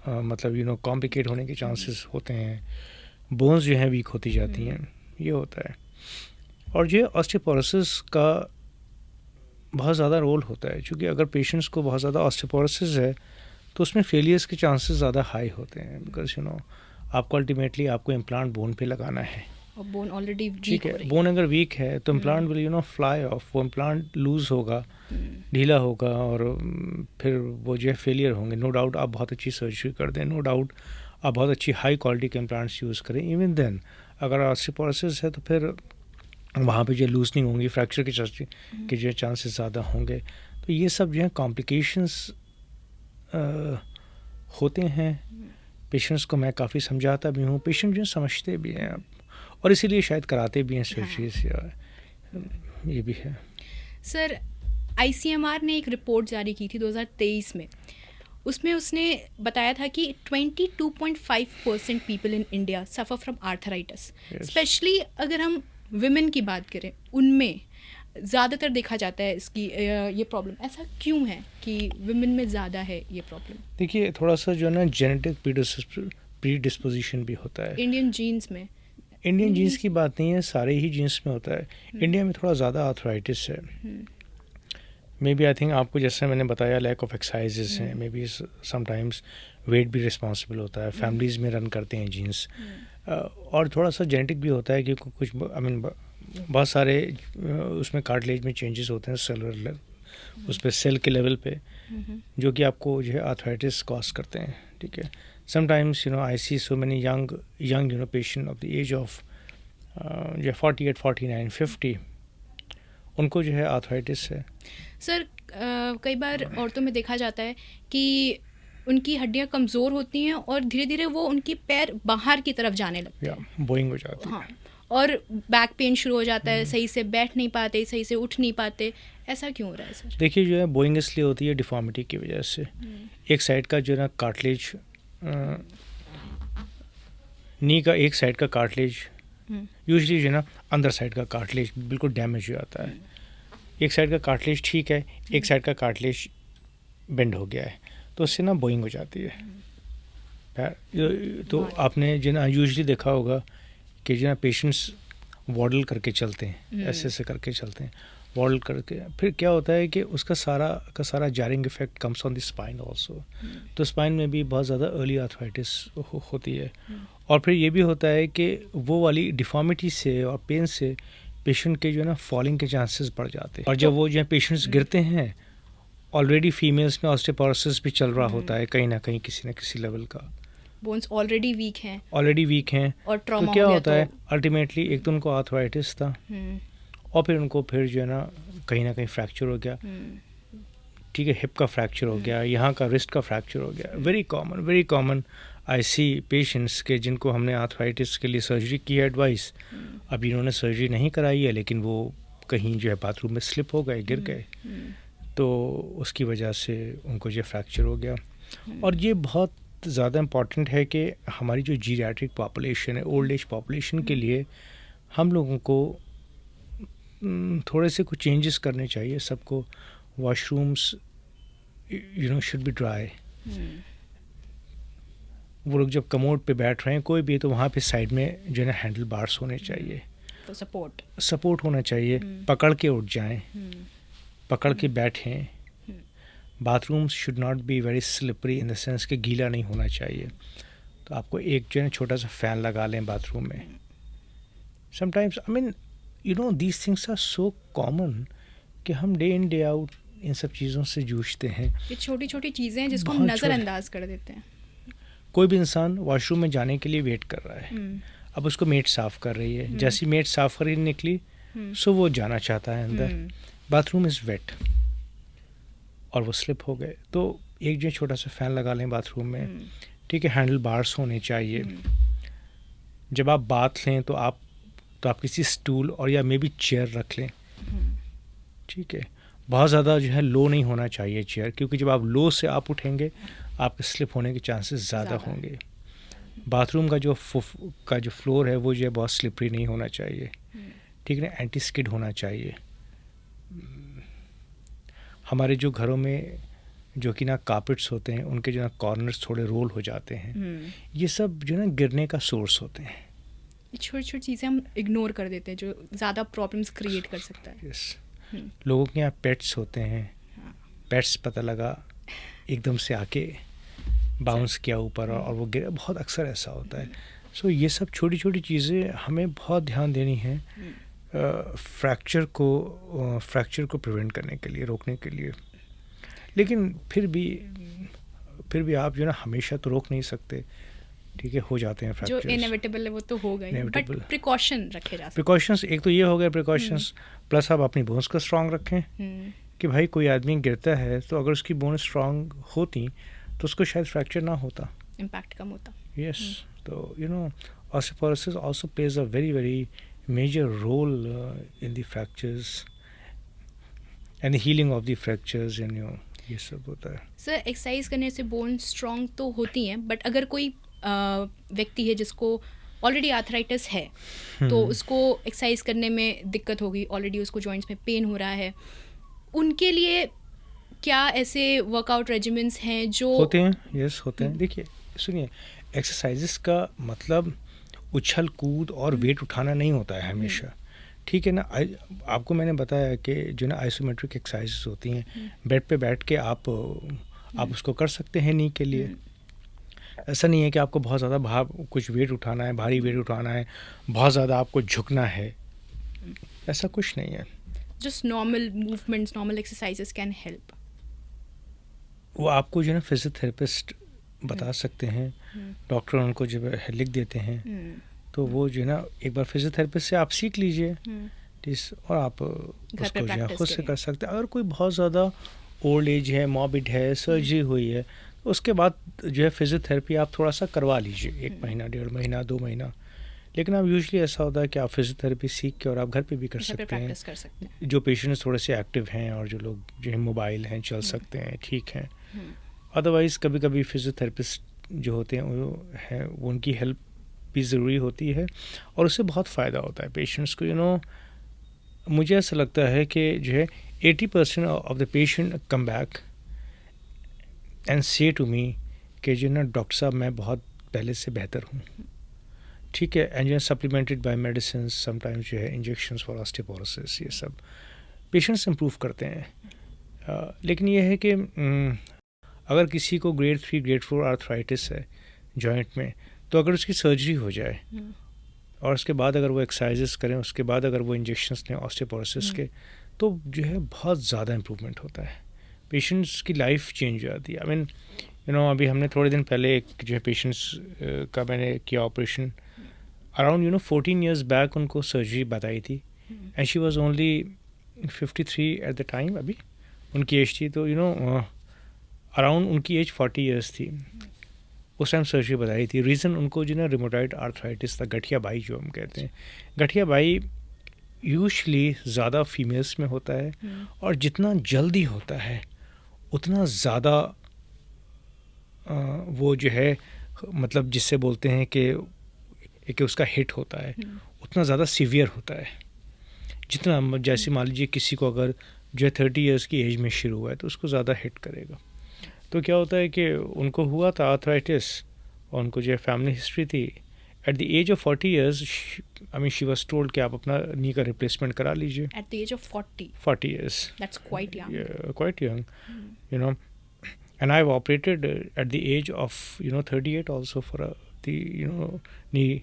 A: मतलब यू नो कॉम्प्लिकेट होने के चांसेस होते हैं। बोन्स जो हैं वीक होती जाती हैं, ये होता है। और जो ऑस्टियोपोरोसिस का बहुत ज़्यादा रोल होता है, क्योंकि अगर पेशेंट्स को बहुत ज़्यादा ऑस्टियोपोरोसिस है तो उसमें फेलियर्स के चांसेस ज़्यादा हाई होते हैं, बिकॉज यू नो आपको अल्टीमेटली आपको इम्प्लांट बोन पे लगाना है,
B: और बोन ऑलरेडी
A: ठीक है। बोन अगर वीक है तो implant will you know fly of, वो इम्प्लांट लूज़ होगा, ढीला होगा, और फिर वो जो है फेलियर होंगे। नो डाउट आप बहुत अच्छी सर्जरी कर दें, नो डाउट आप बहुत अच्छी हाई क्वालिटी के इम्प्लांट्स यूज़ करें, इवन देन अगर ऑस्टियोपोरोसिस है तो फिर वहाँ पे जो लूजनिंग होंगी, फ्रैक्चर के जो चांसेस ज़्यादा होंगे। तो ये सब जो है कॉम्प्लिकेशंस होते हैं। पेशेंट्स को मैं काफ़ी समझाता भी हूँ, पेशेंट जो समझते भी हैं अब, और इसीलिए शायद कराते भी हैं सर्जरीज, ये भी है।
B: सर, ICMR ने एक रिपोर्ट जारी की थी 2023 में, उसमें उसने बताया था कि 22.5% people in India suffer from arthritis. Specially अगर हम विमेन की बात करें, उनमें ज़्यादातर देखा जाता है इसकी ये प्रॉब्लम। ऐसा क्यों है कि विमेन में ज़्यादा है ये प्रॉब्लम?
A: देखिए थोड़ा सा जो है ना जेनेटिक प्रीडिस्पोजिशन भी होता है
B: इंडियन जीन्स में।
A: इंडियन जीन्स की बात नहीं है, सारे ही जीन्स में होता है। इंडिया में थोड़ा ज़्यादा आर्थराइटिस है। मे बी आई थिंक आपको जैसे मैंने बताया लैक ऑफ एक्सरसाइजेस हैं, मे बी समटाइम्स वेट भी रिस्पॉन्सिबल होता है, फैमिलीज़ में रन करते हैं जीन्स, और थोड़ा सा जेनेटिक भी होता है कि कुछ आई मीन बहुत सारे उसमें कार्टिलेज में चेंजेस होते हैं सेलुलर, उस पर सेल के लेवल पे, जो कि आपको जो है आर्थराइटिस कॉज करते हैं, ठीक है। Sometimes you know I see so many young you know patient of the age of जो 48, 49, 50, उनको जो है आर्थराइटिस है।
B: सर, कई बार औरतों में देखा जाता है कि उनकी हड्डियां कमज़ोर होती हैं और धीरे धीरे वो उनकी पैर बाहर की तरफ जाने लगते हैं,
A: बोइंग हो जाती है।
B: हाँ, और बैक पेन शुरू हो जाता है, सही से बैठ नहीं पाते, सही से उठ नहीं पाते। ऐसा क्यों हो रहा है सर?
A: देखिए जो है बोइंग इसलिए होती है डिफॉर्मिटी की वजह से। एक साइड का जो है ना कार्टिलेज, नी का एक साइड का कार्टिलेज यूजुअली जो है ना अंदर साइड का कार्टिलेज बिल्कुल डैमेज हो जाता है। एक साइड का कार्टिलेज ठीक है, एक साइड का कार्टिलेज बेंड हो गया है, तो उससे ना बोइंग हो जाती है। तो आपने जो ना यूजली देखा होगा कि जो ना पेशेंट्स वॉडल करके चलते हैं, ऐसे ऐसे करके चलते हैं, वॉडल करके, फिर क्या होता है कि उसका सारा का सारा jarring effect comes on the spine also. तो स्पाइन में भी बहुत ज़्यादा अर्ली आर्थराइटिस होती है। और फिर ये भी होता है कि वो वाली डिफॉर्मिटी से और पेन से पेशेंट के जो है ना फॉलिंग के चांसेस बढ़ जाते हैं। और जब वो जो है पेशेंट्स गिरते हैं, ऑलरेडी फीमेल्स में ऑस्टियोपोरोसिस भी चल रहा होता है कहीं ना कहीं, किसी न किसी लेवल का,
B: बोन्स ऑलरेडी वीक हैं और ट्रॉमा
A: तो क्या
B: हो गया
A: होता है अल्टीमेटली, एक तो उनको आर्थराइटिस था और फिर उनको फिर जो है ना कहीं फ्रैक्चर हो गया, ठीक है, हिप का फ्रैक्चर हो गया, यहाँ का रिस्ट का फ्रैक्चर हो गया। वेरी कॉमन आई सी पेशेंट्स के जिनको हमने आर्थराइटिस के लिए सर्जरी की है एडवाइस, अभी इन्होंने सर्जरी नहीं कराई है लेकिन वो कहीं जो है बाथरूम में स्लिप हो गए, गिर गए, तो उसकी वजह से उनको जो फ्रैक्चर हो गया। और ये बहुत ज़्यादा इम्पॉर्टेंट है कि हमारी जो जीरियाट्रिक पॉपुलेशन है, ओल्ड एज पॉपुलेशन के लिए हम लोगों को थोड़े से कुछ चेंजेस करने चाहिए। सबको वॉशरूम्स शुड बी ड्राई। वो लोग जब कमोड पे बैठ रहे हैं कोई भी, तो वहाँ पे साइड में जो है ना हैंडल बार्स होने चाहिए,
B: तो सपोर्ट
A: होना चाहिए। पकड़ के उठ जाएं, पकड़ के बैठें। Bathrooms should not be very slippery in the sense कि गीला नहीं होना चाहिए। तो आपको एक जो है ना छोटा सा फ़ैन लगा लें बाथरूम में। Sometimes I mean these things are so common कि हम डे इन डे आउट इन सब चीज़ों से जूझते हैं।
B: ये छोटी छोटी चीज़ें हैं जिसको हम नज़रअंदाज कर देते हैं।
A: कोई भी इंसान वॉशरूम में जाने के लिए वेट कर रहा है, अब उसको मेड साफ़ कर रही है, जैसी मेड साफ़ कर निकली सो वो जाना चाहता है अंदर, बाथरूम इज़ वेट और वो स्लिप हो गए। तो एक जो छोटा सा फ़ैन लगा लें बाथरूम में, ठीक है, हैंडल बार्स होने चाहिए। जब आप बाथ लें तो आप किसी स्टूल और या मे बी चेयर रख लें, ठीक है। बहुत ज़्यादा जो है लो नहीं होना चाहिए चेयर, क्योंकि जब आप लो से आप उठेंगे आपके स्लिप होने के चांसेस ज़्यादा होंगे। बाथरूम का जो फ्लोर है वो जो है बहुत स्लिपरी नहीं होना चाहिए, ठीक है ना, एंटी स्किड होना चाहिए। हमारे जो घरों में जो कि ना कार्पेट्स होते हैं उनके जो ना कॉर्नर्स थोड़े रोल हो जाते हैं, ये सब जो ना गिरने का सोर्स होते हैं।
B: छोटी छोटी चीज़ें हम इग्नोर कर देते हैं जो ज़्यादा प्रॉब्लम्स क्रिएट कर सकता है।
A: लोगों के यहाँ पेट्स होते हैं, पेट्स पता लगा एकदम से आके बाउंस किया ऊपर और वो गिरा, बहुत अक्सर ऐसा होता है। सो ये सब छोटी छोटी चीज़ें हमें बहुत ध्यान देनी है फ्रैक्चर को प्रिवेंट करने के लिए, रोकने के लिए। लेकिन फिर भी आप जो ना हमेशा तो रोक नहीं सकते, ठीक है, हो जाते हैं फ्रैक्चर्स,
B: जो इनएविटेबल है वो तो हो गए, बट प्रिकॉशन रखे जा सकते।
A: प्रिकॉशंस एक तो ये हो गए प्रिकॉशंस, प्लस आप अपनी बोन्स को स्ट्रांग रखें कि भाई कोई आदमी गिरता है तो अगर उसकी बोन स्ट्रांग होती तो उसको शायद फ्रैक्चर ना होता,
B: इम्पैक्ट कम होता।
A: यस। तो osteoporosis also plays a very very major role in the fractures and the healing of the fractures, ये सब होता है।
B: सर, एक्सरसाइज करने से बोन स्ट्रांग तो होती हैं, बट अगर कोई व्यक्ति है जिसको ऑलरेडी आर्थराइटिस है तो उसको एक्सरसाइज करने में दिक्कत होगी, ऑलरेडी उसको जॉइंट्स में पेन हो रहा है, उनके लिए क्या ऐसे वर्कआउट रेजिमेंट्स हैं जो
A: होते हैं? यस, होते हैं। देखिए सुनिए, एक्सरसाइजेस का मतलब उछल कूद और वेट उठाना नहीं होता है हमेशा, ठीक है ना। आपको मैंने बताया कि जो ना आइसोमेट्रिक एक्सरसाइजेस होती हैं, बेड पे बैठ के आप उसको कर सकते हैं नी के लिए। ऐसा नहीं है कि आपको बहुत ज़्यादा कुछ वेट उठाना है, भारी वेट उठाना है, बहुत ज़्यादा आपको झुकना है, ऐसा कुछ नहीं है।
B: Just normal movements, normal exercises can help.
A: वो आपको जो है ना फिजियोथेरेपिस्ट बता सकते हैं, डॉक्टर उनको जब लिख देते हैं तो वो जो है ना एक बार फिजियोथेरेपिस्ट से आप सीख लीजिए, और आप उसको जो है खुद से कर सकते हैं। अगर कोई बहुत ज़्यादा ओल्ड एज है, मॉर्बिड है, सर्जरी हुई है, तो उसके बाद जो है फिजियोथेरेपी आप थोड़ा सा करवा लीजिए, 1 महीना, 1.5 महीना, 2 महीना। लेकिन अब यूजुअली ऐसा होता है कि आप फिजियोथेरेपी सीख के और आप घर पे भी कर सकते हैं। जो पेशेंट्स थोड़े से एक्टिव हैं और जो लोग जो है मोबाइल हैं, चल सकते हैं, ठीक हैं। अदरवाइज़ कभी कभी फिजियोथेरेपिस्ट जो होते हैं वो उनकी हेल्प भी ज़रूरी होती है और उससे बहुत फ़ायदा होता है पेशेंट्स को। मुझे ऐसा लगता है कि जो है 80% of the patient come back and से टू मी कि जो ना डॉक्टर साहब मैं बहुत पहले से बेहतर हूँ, ठीक है, एंड जो सप्लीमेंटेड बाय मेडिसिन, समटाइम्स जो है इंजेक्शंस फॉर ऑस्टियोपोरोसिस, ये सब पेशेंट्स इम्प्रूव करते हैं। लेकिन ये है कि अगर किसी को ग्रेड 3 ग्रेड 4 आर्थराइटिस है जॉइंट में, तो अगर उसकी सर्जरी हो जाए और उसके बाद अगर वो एक्सरसाइजेस करें, उसके बाद अगर वो इंजेक्शंस लें ऑस्टियोपोरोसिस के, तो जो है बहुत ज़्यादा इम्प्रूवमेंट होता है, पेशेंट्स की लाइफ चेंज हो जाती है। आई मीन अभी हमने थोड़े दिन पहले एक जो है पेशेंट्स का मैंने किया ऑपरेशन, अराउंड 14 ईयर्स बैक उनको सर्जरी बताई थी, and she was only 53 at the time, अभी उनकी एज थी, तो अराउंड उनकी एज 40 ईयर्स थी उस टाइम सर्जरी बताई थी। रीज़न उनको जो ना रिमोटॉइड आर्थराइटिस था, गठिया बाई जो हम कहते हैं। गठिया बाई यूजुअली ज़्यादा फीमेल्स में होता है, और जितना जल्दी होता है उतना ज़्यादा वो जो है मतलब जिससे बोलते हैं कि उसका हिट होता है, उतना ज़्यादा सीवियर होता है। जितना जैसे मान लीजिए किसी को अगर जो है 30 ईयर्स की एज में शुरू हुआ है तो उसको ज़्यादा हिट करेगा। तो क्या होता है कि उनको हुआ था आर्थराइटिस, और उनको जो है फैमिली हिस्ट्री थी। At the age of 40 years I mean she was told कि आप अपना नी का रिप्लेसमेंट करा लीजिए।
B: At the age of 40
A: years,
B: that's quite young,
A: quite young, and I've operated at the age of 38 also for the knee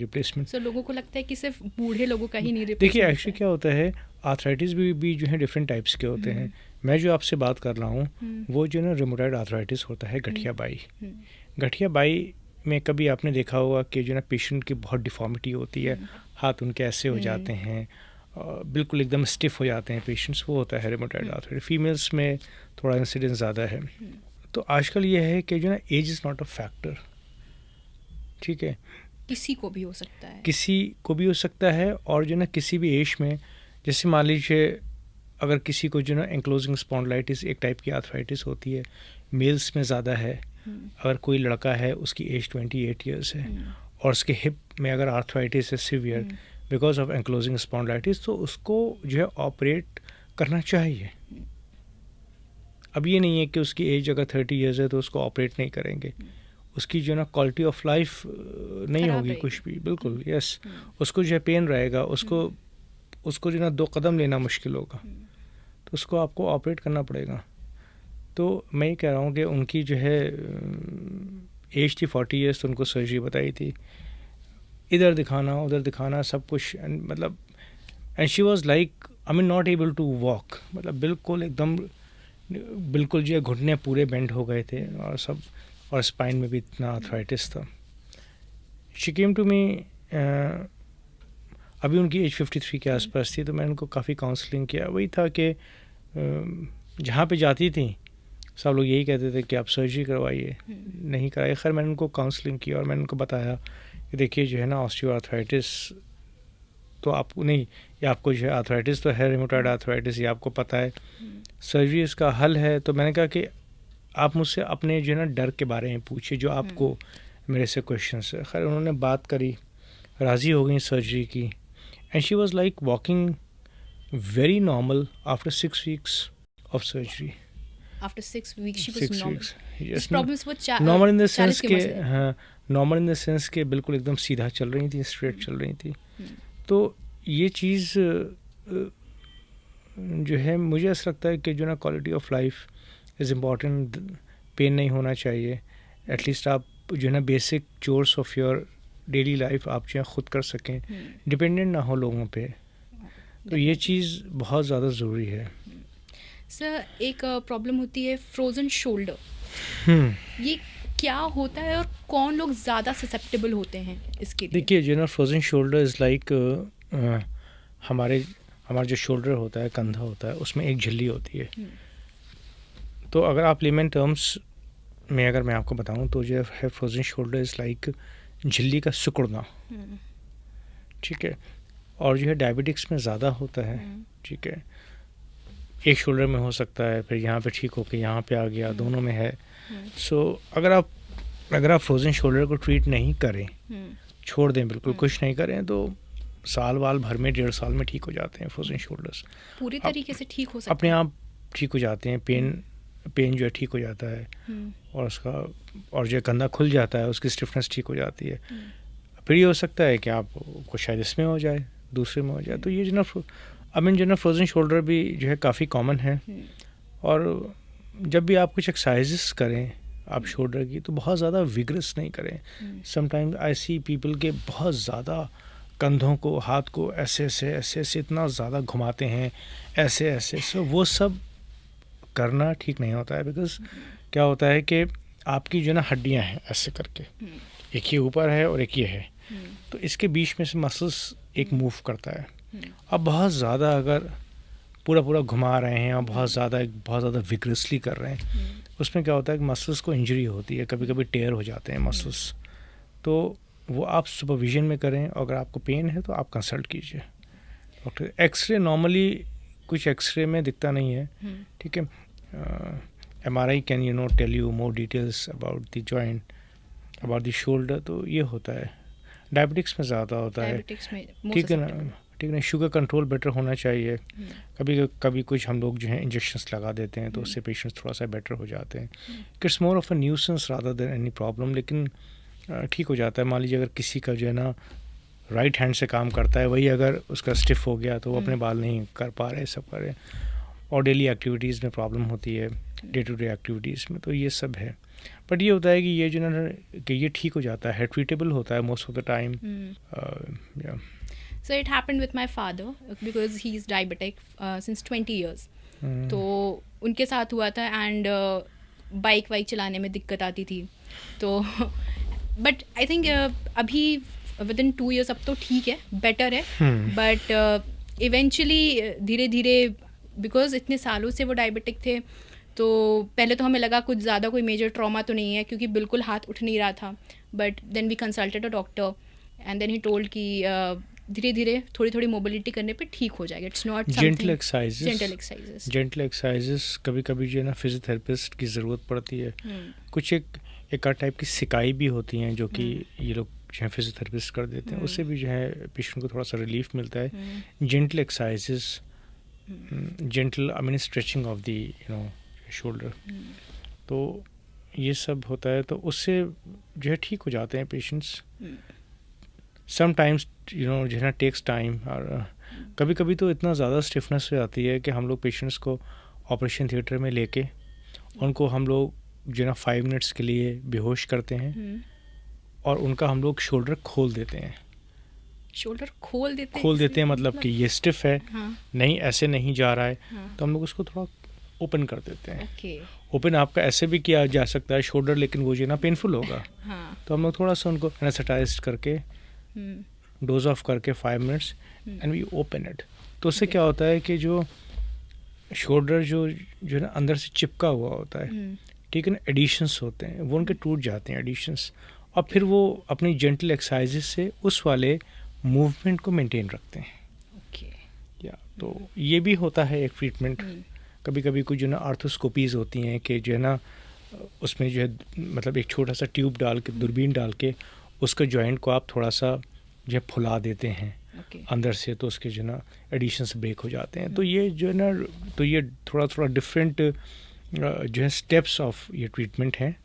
A: replacement.
B: So लोगों को लगता है कि सिर्फ बूढ़े लोगों का ही नी रिप्लेसमेंट।
A: देखिए एक्चुअली क्या होता है, आर्थराइटिस भी जो है डिफरेंट टाइप्स के होते हैं। मैं जो आपसे बात कर रहा हूँ वो जो ना रिमोटॉइड आर्थराइटिस होता है गठिया बाई। गठिया बाई में कभी आपने देखा होगा कि जो ना पेशेंट की बहुत डिफॉर्मिटी होती है, हाथ उनके ऐसे हो जाते हैं, बिल्कुल एकदम स्टिफ हो जाते हैं पेशेंट्स, वो होता है रिमोटॉइड आर्थराइटिस। फीमेल्स में थोड़ा इंसिडेंस ज़्यादा है। तो आजकल ये है कि जो ना age is not a factor, ठीक है,
B: किसी को भी हो सकता है,
A: किसी को भी हो सकता है। और जो ना किसी भी एज में, जैसे मान लीजिए अगर किसी को जो ना एंक्लोजिंग स्पॉन्डिलाइटिस एक टाइप की आर्थराइटिस होती है, मेल्स में ज़्यादा है। अगर कोई लड़का है उसकी एज 28 ईयर्स है और उसके हिप में अगर आर्थराइटिस है severe because of ankylosing spondylitis, तो उसको जो है ऑपरेट करना चाहिए। अब ये नहीं है कि उसकी एज अगर 30 ईयर्स है तो उसको ऑपरेट नहीं करेंगे, उसकी जो ना क्वालिटी ऑफ लाइफ नहीं होगी कुछ भी, बिल्कुल यस। उसको जो है पेन रहेगा, उसको जो ना 2 कदम लेना मुश्किल होगा, तो उसको आपको ऑपरेट करना पड़ेगा। तो मैं ये कह रहा हूँ कि उनकी जो है एज थी 40 ईयर्स, तो उनको सर्जरी बताई थी, इधर दिखाना उधर दिखाना सब कुछ, मतलब and she was like I mean not able to walk, मतलब बिल्कुल जो है घुटने पूरे बेंड हो गए थे और सब, और स्पाइन में भी इतना आर्थराइटिस था। शी केम टू मी, अभी उनकी एज 53 के आसपास थी, तो मैंने उनको काफ़ी काउंसलिंग किया। वही था कि जहाँ पे जाती थी सब लोग यही कहते थे कि आप सर्जरी करवाइए, नहीं कराइए। खैर मैंने उनको काउंसलिंग किया और मैंने उनको बताया कि देखिए जो है ना ऑस्टियोआर्थराइटिस तो आपको नहीं, ये आपको जो है आर्थराइटिस तो है, रिमोटॉइड आर्थराइटिस, ये आपको पता है, सर्जरी इसका हल है। तो मैंने कहा कि आप मुझसे अपने जो है ना डर के बारे में पूछिए जो आपको मेरे से क्वेश्चन है। खैर उन्होंने बात करी, राज़ी हो गई सर्जरी की, and she was like walking very normal after 6 weeks of surgery.
B: After 6 weeks she was normal.
A: Yes,
B: problems were
A: normal in the sense के, हाँ, नॉर्मल इन द सेंस के बिल्कुल एकदम सीधा चल रही थी, स्ट्रेट चल रही थी। तो ये चीज़ जो है मुझे ऐसा लगता है कि जो ना quality of life is important, pain नहीं होना चाहिए। एटलीस्ट आप जो है ना basic chores of your daily life आप जो है ख़ुद कर सकें, डिपेंडेंट ना हो लोगों पे, तो ये चीज़ बहुत ज़्यादा ज़रूरी है।
B: सर एक प्रॉब्लम होती है फ्रोज़न शोल्डर, ये क्या होता है और कौन लोग ज़्यादा ससेप्टेबल होते हैं इसके लिए?
A: देखिए जो ना फ्रोज़न शोल्डर इज़ लाइक हमारा जो शोल्डर होता है, कंधा होता है, उसमें एक झिल्ली होती है। तो अगर आप लेमन टर्म्स में अगर मैं आपको बताऊं तो जो है फ्रोज़न शोल्डर इज़ लाइक झिल्ली का सिकुड़ना, ठीक है, और जो है डायबिटिक्स में ज़्यादा होता है, ठीक है, एक शोल्डर में हो सकता है, फिर यहाँ पे ठीक होके यहाँ पे आ गया, दोनों में है। सो अगर आप फ्रोज़न शोल्डर को ट्रीट नहीं करें, छोड़ दें, बिल्कुल कुछ नहीं करें, तो साल भर में 1.5 साल में ठीक हो जाते हैं फ्रोज़न शोल्डर्स।
B: पूरी तरीके से ठीक हो सकते हैं,
A: अपने आप ठीक हो जाते हैं, पेन पेन जो है ठीक हो जाता है, और उसका और जो कंधा खुल जाता है, उसकी स्टिफनेस ठीक हो जाती है। फिर ये हो सकता है कि आपको शायद इसमें हो जाए, दूसरे में हो जाए। तो ये जो ना फ्रोजन शोल्डर भी जो है काफ़ी कॉमन है। और जब भी आप कुछ एक्सरसाइजेस करें आप शोल्डर की, तो बहुत ज़्यादा विग्रस नहीं करें। समटाइम्स आई सी पीपल के बहुत ज़्यादा कंधों को, हाथ को ऐसे ऐसे इतना ज़्यादा घुमाते हैं, ऐसे सो वो सब करना ठीक नहीं होता है। बिकॉज क्या होता है कि आपकी जो ना हड्डियां हैं ऐसे करके, एक ये ऊपर है और एक ये है, तो इसके बीच में से मसल्स एक मूव करता है। अब बहुत ज़्यादा अगर पूरा घुमा रहे हैं और बहुत ज़्यादा विग्रसली कर रहे हैं, उसमें क्या होता है कि मसल्स को इंजरी होती है, कभी कभी टेयर हो जाते हैं मसल्स। तो वो आप सुपरविजन में करें, और अगर आपको पेन है तो आप कंसल्ट कीजिए डॉक्टर। एक्सरे नॉर्मली कुछ एक्सरे में दिखता नहीं है, ठीक है। MRI can tell you more details about the joint, about the shoulder. तो ये होता है, डायबिटिक्स में ज़्यादा होता है, ठीक है ना, ठीक है। शुगर कंट्रोल बेटर होना चाहिए। कभी कुछ हम लोग जो है इंजेक्शंस लगा देते हैं, तो उससे पेशेंट्स थोड़ा सा बेटर हो जाते हैं। It's more of a nuisance rather than any problem, लेकिन ठीक हो जाता है। मान लीजिए अगर किसी का जो है ना राइट हैंड से काम करता है, वही अगर उसका स्टिफ हो गया तो वो अपने बाल नहीं कर पा रहे, सब कर रहे, और डेली एक्टिविटीज़ में प्रॉब्लम होती है, डे टू डे एक्टिविटीज़ में, तो ये सब है। बट ये होता है कि ये जो ना कि ये ठीक हो जाता है, ट्रीटेबल होता है most of the time.
B: So it happened with my father because he is diabetic since 20 years. तो उनके साथ हुआ था, एंड बाइक चलाने में दिक्कत आती थी। तो बट आई थिंक अभी विद इन 2 years अब तो ठीक है, बेटर है। बट इवेंचुअली धीरे धीरे, बिकॉज इतने सालों से वो डायबिटिक थे, तो पहले तो हमें लगा कुछ ज़्यादा कोई मेजर ट्रॉमा तो नहीं है, क्योंकि बिल्कुल हाथ उठ नहीं रहा था। But then we consulted a doctor and then he told कि धीरे धीरे थोड़ी मोबिलिटी करने पे ठीक हो जाएगा। इट्स नॉट
A: जेंटल एक्सरसाइजेस कभी कभी जो है ना फिजियोथेरेपिस्ट की ज़रूरत पड़ती है। कुछ एक टाइप की सिकाई भी होती हैं जो कि ये लोग जो है फिजियोथेरेपिस्ट कर देते हैं, उससे भी जो है पेशेंट को थोड़ा सा रिलीफ मिलता है। Gentle exercises, gentle I mean stretching of the shoulder, तो ये सब होता है, तो उससे जो है ठीक हो जाते हैं पेशेंट्स। समटाइम्स जो है ना टेक्स टाइम, और कभी कभी तो इतना ज़्यादा स्टिफनेस हो जाती है कि हम लोग पेशेंट्स को ऑपरेशन थिएटर में लेके उनको हम लोग जो है ना 5 मिनट्स के लिए बेहोश करते हैं, और उनका हम लोग शोल्डर खोल देते हैं।
B: शोल्डर खोल देते हैं
A: मतलब कि ये स्टिफ है, नहीं ऐसे नहीं जा रहा है, तो हम लोग उसको थोड़ा ओपन कर देते हैं। ओपन आपका ऐसे भी किया जा सकता है शोल्डर, लेकिन वो जो है ना पेनफुल होगा। तो हम लोग थोड़ा सा उनको एनेस्थेटाइज करके डोज ऑफ करके 5 minutes and we open it. तो उससे क्या होता है कि जो शोल्डर जो है ना अंदर से चिपका हुआ होता है, ठीक है ना, एडिशंस होते हैं, वो उनके टूट जाते हैं एडिशंस, और फिर वो अपनी जेंटल एक्सरसाइजेस से उस वाले मूवमेंट को मेंटेन रखते हैं। तो ये भी होता है एक ट्रीटमेंट। कभी कभी कुछ जो ना आर्थोस्कोपीज़ होती हैं कि जो है ना उसमें जो है मतलब एक छोटा सा ट्यूब डाल के, दूरबीन डाल के उसका जॉइंट को आप थोड़ा सा जो है फुला देते हैं अंदर से, तो उसके जो है ना एडिशंस ब्रेक हो जाते हैं। तो ये जो है ना, तो ये थोड़ा डिफरेंट जो है स्टेप्स ऑफ ये ट्रीटमेंट हैं,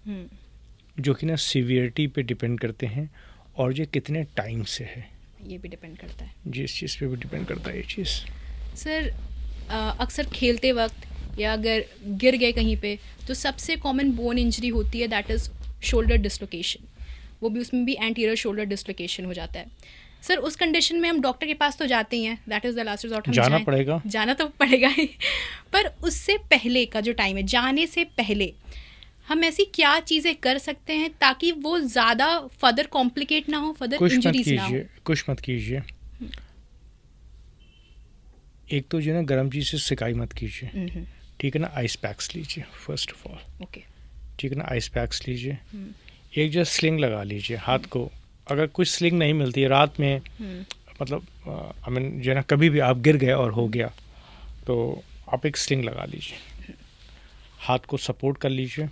A: जो कि ना सीवियरिटी पे डिपेंड करते हैं, और जो कितने टाइम से है
B: ये भी डिपेंड करता है।
A: जी, इस चीज़ पे भी डिपेंड करता है ये चीज़।
B: सर अक्सर खेलते वक्त या अगर गिर गए कहीं पे, तो सबसे कॉमन बोन इंजरी होती है, दैट इज़ शोल्डर डिस्लोकेशन। वो भी, उसमें भी एंटीरियर शोल्डर डिस्लोकेशन हो जाता है। सर उस कंडीशन में हम डॉक्टर के पास तो जाते ही हैं, that is the last resort, हम जाना तो पड़ेगा ही। पर उससे पहले का जो टाइम है, जाने से पहले हम ऐसी क्या चीज़ें कर सकते हैं ताकि वो ज़्यादा फर्दर कॉम्प्लिकेट ना हो, फर्दर इंजरीज ना हो?
A: कुछ मत कीजिए। एक तो जो है ना गर्म चीज़ से सिकाई मत कीजिए, ठीक है ना। आइस पैक्स लीजिए फर्स्ट ऑफ ऑल,
B: ओके,
A: ठीक है ना। आइस पैक्स लीजिए। एक जो स्लिंग लगा लीजिए हाथ को। अगर कुछ स्लिंग नहीं मिलती है रात में, मतलब आई मीन जो है ना कभी भी आप गिर गए और हो गया, तो आप एक स्लिंग लगा लीजिए, हाथ को सपोर्ट कर लीजिए,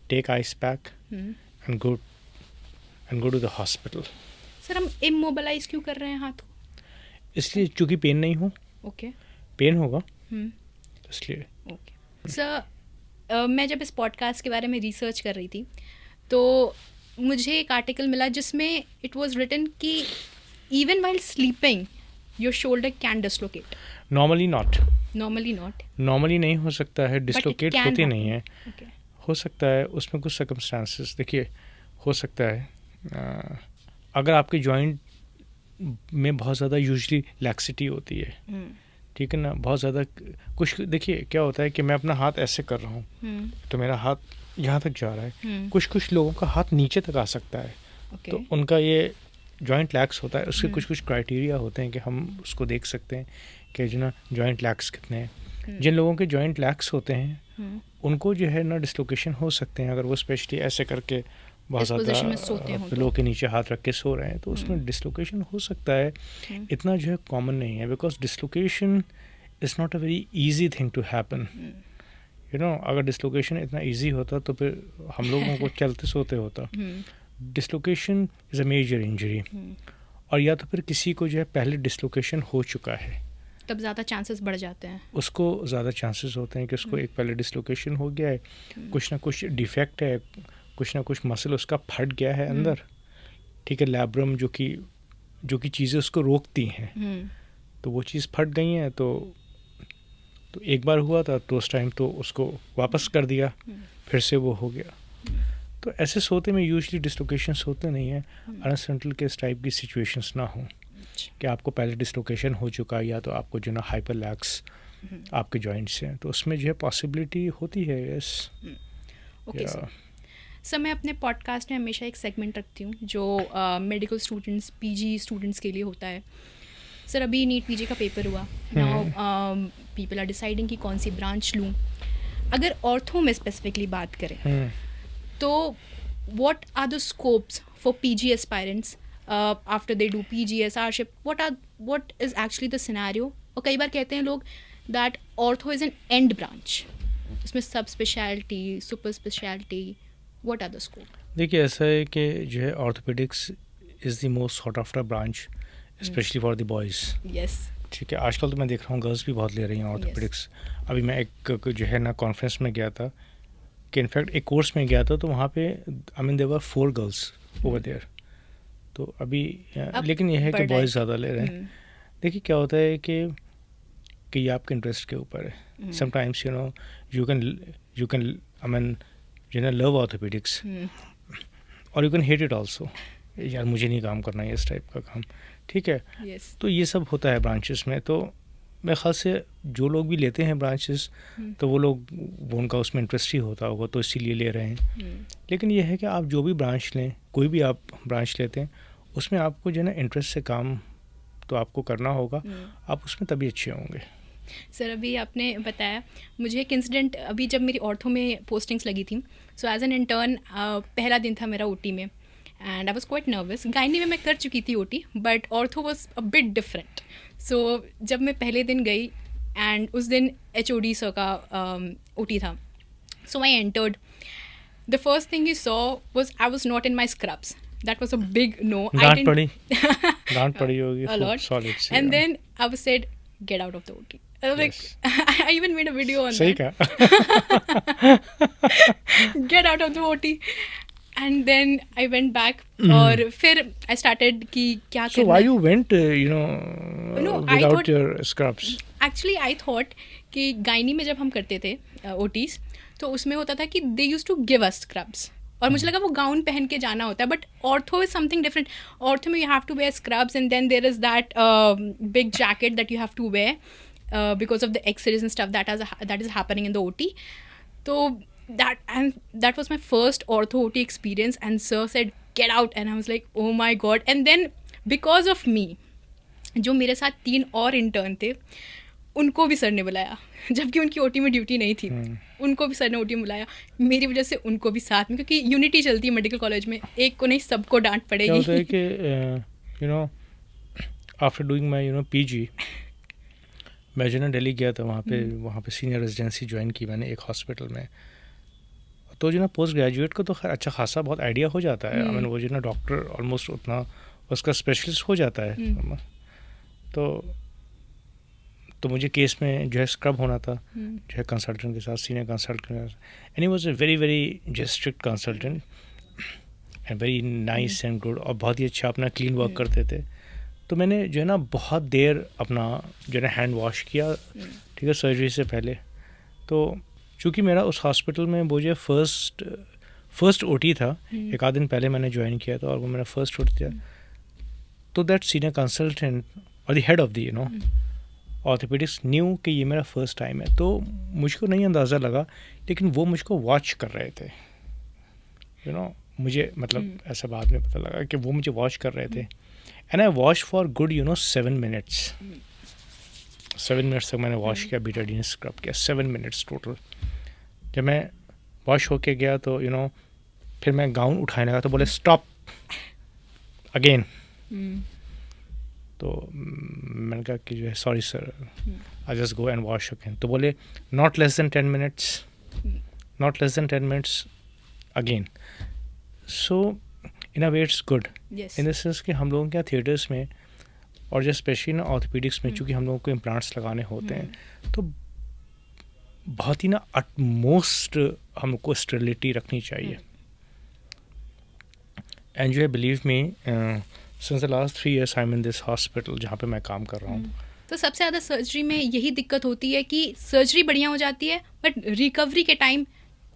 A: take ice pack and go to the hospital.
B: Sir हम इमोबिलाइज क्यों कर रहे हैं हाथ को?
A: इसलिए चूँकि पेन नहीं हो।
B: ओके,
A: पेन होगा इसलिए।
B: ओके सर, मैं जब इस पॉडकास्ट के बारे में रिसर्च कर रही थी तो मुझे एक आर्टिकल मिला जिसमें इट वाज रिटन कि even while sleeping your shoulder can dislocate.
A: Normally not.
B: Normally
A: नहीं हो सकता है, डिसलोकेट होती नहीं है.
B: Okay.
A: हो सकता है उसमें कुछ सर्कमस्टांसेस. देखिए, हो सकता है अगर आपके जॉइंट में बहुत ज़्यादा यूजली लैक्सिटी होती है, ठीक है ना, बहुत ज़्यादा कुछ. देखिए क्या होता है कि मैं अपना हाथ ऐसे कर रहा हूँ तो मेरा हाथ यहाँ तक जा रहा है. कुछ लोगों का हाथ नीचे तक आ सकता है.
B: Okay.
A: तो उनका ये जॉइंट लैक्स होता है. उसके कुछ क्राइटेरिया होते हैं कि हम उसको देख सकते हैं कि जो ना जॉइंट लैक्स कितने हैं. जिन लोगों के जॉइंट लैक्स होते हैं उनको जो है ना डिसलोकेशन हो सकते हैं अगर वो स्पेशली ऐसे करके बहुत ज़्यादा पिलो के नीचे हाथ रख के सो रहे हैं, तो उसमें डिसलोकेशन हो सकता है. इतना जो है कॉमन नहीं है, because dislocation is not a very easy thing to happen. You know, अगर डिसलोकेशन इतना ईजी होता तो फिर हम लोगों को चलते सोते होता. Dislocation is a major injury. और या तो फिर किसी को जो है पहले डिसलोकेशन हो चुका है,
B: तब ज़्यादा चांसेस बढ़ जाते हैं.
A: उसको ज़्यादा चांसेस होते हैं कि उसको एक पहले डिसलोकेशन हो गया है, कुछ ना कुछ डिफेक्ट है, कुछ ना कुछ मसल उसका फट गया है अंदर, ठीक है, लैब्रम जो कि चीज़ें उसको रोकती हैं, तो वो चीज़ फट गई हैं. तो एक बार हुआ था तो उस टाइम तो उसको वापस कर दिया, फिर से वो हो गया. तो ऐसे सोते में यूजली डिसलोकेशंस होते नहीं हैं अनलेस अनटिल के इस टाइप की सिचुएशंस ना हो कि आपको पहले डिसलोकेशन हो चुका है या तो आपको जो ना हाइपरलैक्स आपके जॉइंट्स हैं, तो उसमें जो है पॉसिबिलिटी होती है. यस.
B: ओके सर, मैं अपने पॉडकास्ट में हमेशा एक सेगमेंट रखती हूँ जो मेडिकल स्टूडेंट्स, पीजी स्टूडेंट्स के लिए होता है. सर, अभी नीट पीजी का पेपर हुआ. नाउ पीपल आर डिसाइडिंग कि कौन सी ब्रांच लूँ. अगर ऑर्थो में स्पेसिफिकली बात करें तो what are the scopes for PG aspirants after they do PG SRship? What is actually the scenario? और कई बार कहते हैं लोग that ortho is an end branch, उसमें sub speciality, super speciality. What are the scope?
A: देखिए, ऐसा है कि जो है orthopaedics is the most sought after branch specially for the boys.
B: Yes.
A: ठीक है, आजकल तो मैं देख रहा हूँ गर्ल्स भी बहुत ले रही हैं ऑर्थोपेडिक्स. अभी मैं एक जो है ना कॉन्फ्रेंस में गया था कि इनफैक्ट एक कोर्स में गया था तो वहाँ पे I mean there were 4 girls over there. तो अभी लेकिन यह है कि बॉयज़ ज़्यादा ले रहे हैं. देखिए क्या होता है कि ये आपके इंटरेस्ट के ऊपर है. Sometimes you know you can I mean you know love orthopaedics और you can hate it also. यार मुझे नहीं काम करना है इस टाइप का काम, ठीक है. तो ये सब होता है ब्रांचेस में. तो मेरे ख्याल से जो लोग भी लेते हैं ब्रांचेस तो वो उनका उसमें इंटरेस्ट ही होता होगा तो इसीलिए ले रहे हैं. लेकिन ये है कि आप जो भी ब्रांच लें, कोई भी आप ब्रांच लेते हैं, उसमें आपको जो है ना इंटरेस्ट से काम तो आपको करना होगा. आप उसमें तभी अच्छे होंगे.
B: सर, अभी आपने बताया मुझे एक इंसिडेंट. अभी जब मेरी ऑर्थो में पोस्टिंग्स लगी थी, सो एज एन इंटर्न पहला दिन था मेरा ओटी में and I was quite nervous. Gynae में मैं कर चुकी थी OT, but ortho was a bit different. So जब मैं पहले दिन गई एंड उस दिन HOD सर का ओटी था, so I entered. The first thing he saw was I was not in my scrubs. That was a big no.
A: डांट पड़ी होगी
B: a lot.
A: Solid.
B: And then I was said, get out of the OT. I was like, I even made a video on
A: सही
B: that.
A: कहा.
B: Get out of the OT. And then I went back. और फिर I started कि क्या करना.
A: So why you went, without your scrubs?
B: Actually, I thought कि gynae में जब हम करते थे OTs, तो उसमें होता था कि they used to give us scrubs. और मुझे लगा वो गाउन पहन के जाना होता है, but ortho is something different. Ortho में you have to wear scrubs and then there is that big jacket that you have to wear because of the X-rays and stuff that is happening in the OT. तो that was my first ortho OT experience, and sir said get out and I was like oh my god. And then because of me, जो मेरे साथ 3 और intern थे उनको भी sir ने बुलाया, जबकि उनकी ओटी में ड्यूटी नहीं थी. उनको भी सर ने ओटी में बुलाया. मेरी वजह से उनको भी साथ में, क्योंकि यूनिटी चलती है मेडिकल कॉलेज में, एक को नहीं सबको डांट पड़ेगी.
A: क्या होता है कि you know after doing my PG, मैं जो ना दिल्ली गया था, वहाँ पे सीनियर रेजिडेंसी ज्वाइन की मैंने एक हॉस्पिटल में. तो जो ना पोस्ट ग्रेजुएट को तो खैर अच्छा खासा बहुत आइडिया हो जाता है. आई मीन वो जो ना डॉक्टर ऑलमोस्ट उतना उसका स्पेशलिस्ट हो जाता है. तो मुझे केस में जो है स्क्रब होना था जो है कंसल्टेंट के साथ, सीनियर कंसल्टेंट के साथ, and he was a very very जो strict consultant and very nice and good, और बहुत ही अच्छा अपना क्लीन वर्क करते थे। तो मैंने जो है ना बहुत देर अपना जो है ना हैंड वॉश किया, ठीक है, सर्जरी से पहले। तो चूँकि मेरा उस हॉस्पिटल में वो जो फर्स्ट ओटी था, एक आध दिन पहले मैंने ज्वाइन किया था और वो मेरा फर्स्ट ओटी था, तो दैट सीनियर कंसल्टेंट और the head of the you know orthopaedics new कि ये मेरा फर्स्ट टाइम है। तो मुझको नहीं अंदाज़ा लगा, लेकिन वो मुझको वॉच कर रहे थे, यू नो, मुझे मतलब ऐसा बाद में पता लगा कि वो मुझे वॉच कर रहे थे। And I watch for good 7 minutes. 7 minutes तक मैंने वॉश किया, बीटाडीन स्क्रब किया, 7 मिनट्स टोटल। जब मैं वॉश होके गया तो फिर मैं गाउन उठाने लगा तो बोले स्टॉप अगेन। तो मैंने कहा कि जो है sorry sir, I just go and wash again. तो बोले not less than 10 minutes, not less than 10 minutes again. So in a way it's good in the sense कि हम लोगों के यहाँ थिएटर्स में और जो स्पेशली ना ऑर्थोपेडिक्स में चूँकि हम लोगों को इम्प्लांट्स लगाने होते हैं तो बहुत ही ना अटमोस्ट हमको स्टेरिलिटी रखनी चाहिए। एंड जो है believe me since the last 3 years I am in this hospital जहाँ पे मैं काम कर रहा हूँ।
B: तो सबसे ज़्यादा सर्जरी में यही दिक्कत होती है कि सर्जरी बढ़िया हो जाती है बट रिकवरी के टाइम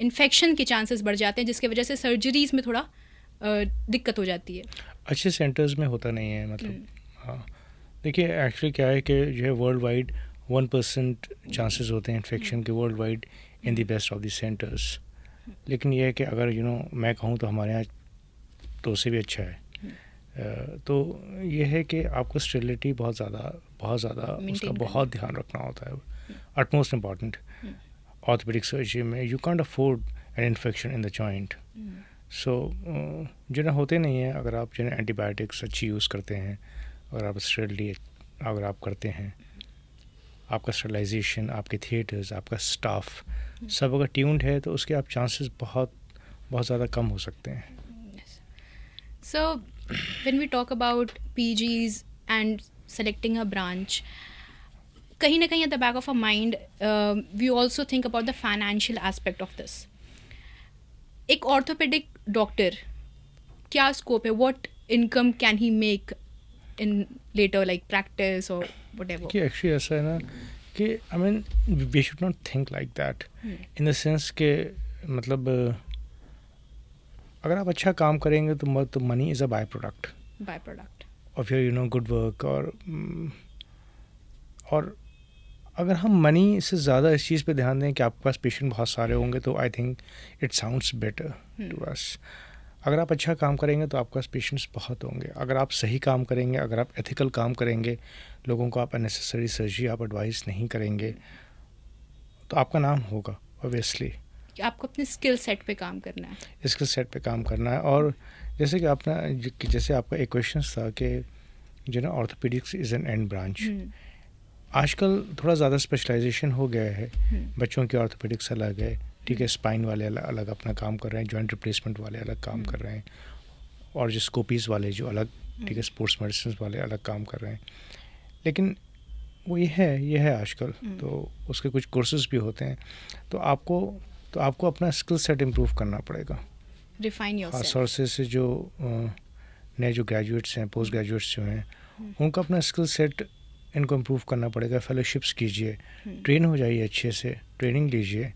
B: इन्फेक्शन के चांसेस बढ़ जाते हैं, जिसकी वजह से सर्जरीज में थोड़ा दिक्कत हो जाती है।
A: अच्छे सेंटर्स में होता नहीं है, मतलब हाँ, देखिए एक्चुअली क्या है कि जो है वर्ल्ड वाइड 1% चांसेस होते हैं इन्फेक्शन के world wide in the best of the centres. लेकिन ये है कि अगर मैं कहूँ तो हमारे यहाँ तो उससे भी अच्छा है। तो ये है कि आपको स्टेरिलिटी बहुत ज़्यादा उसका बहुत ध्यान रखना होता है, अटमोस्ट इम्पॉर्टेंट। ऑर्थोपेडिक सर्जरी में you can't afford an infection in the joint. So जो ना होते नहीं है, अगर आप जो है एंटीबायोटिक्स अच्छी यूज़ करते हैं, अगर आप स्टेरिलिटी अगर आप करते हैं, आपका स्टेरिलाइजेशन, आपके थिएटर्स, आपका स्टाफ सब अगर ट्यून्ड है तो उसके आप चांसेस बहुत ज़्यादा कम हो सकते हैं।
B: So when we talk about PGs and selecting a branch, kahin na kahin at the back of our mind, we also think about the financial aspect of this. एक ऑर्थोपेडिक डॉक्टर क्या scope है, what income can he make in later like practice और whatever?
A: कि actually ऐसा है ना कि I mean we should not think like that in the sense के मतलब अगर आप अच्छा काम करेंगे तो money is a by product of your good work. और अगर हम मनी से ज़्यादा इस चीज़ पे ध्यान दें कि आपके पास पेशेंट बहुत सारे होंगे तो I think it sounds better to us. अगर आप अच्छा काम करेंगे तो आपके पास पेशेंट्स बहुत होंगे। अगर आप सही काम करेंगे, अगर आप एथिकल काम करेंगे, लोगों को आप अननेसेसरी सर्जरी आप एडवाइस नहीं करेंगे तो आपका नाम होगा ऑब्वियसली।
B: आपको अपने स्किल सेट पे काम करना है,
A: स्किल सेट पे काम करना है। और जैसे कि आपका एक क्वेश्चन था कि जो ना orthopaedics is an end branch. आजकल थोड़ा ज़्यादा स्पेशलाइजेशन हो गया है, बच्चों की ऑर्थोपेडिक्स अलग है, ठीक है, स्पाइन वाले अलग अपना काम कर रहे हैं, जॉइंट रिप्लेसमेंट वाले अलग काम कर रहे हैं, और जो स्कोपीज़ वाले जो अलग, ठीक है, स्पोर्ट्स मेडिसिन वाले अलग काम कर रहे हैं। लेकिन वो ये है आजकल, तो उसके कुछ कोर्सेज भी होते हैं। तो आपको अपना स्किल सेट इम्प्रूव करना पड़ेगा,
B: रिफाइन योरसेल्फ।
A: सोर्सेज से जो नए जो ग्रेजुएट्स हैं, पोस्ट ग्रेजुएट्स जो हैं, उनका अपना स्किल सेट इनको इम्प्रूव करना पड़ेगा। फेलोशिप्स कीजिए, ट्रेन हो जाइए, अच्छे से ट्रेनिंग लीजिए।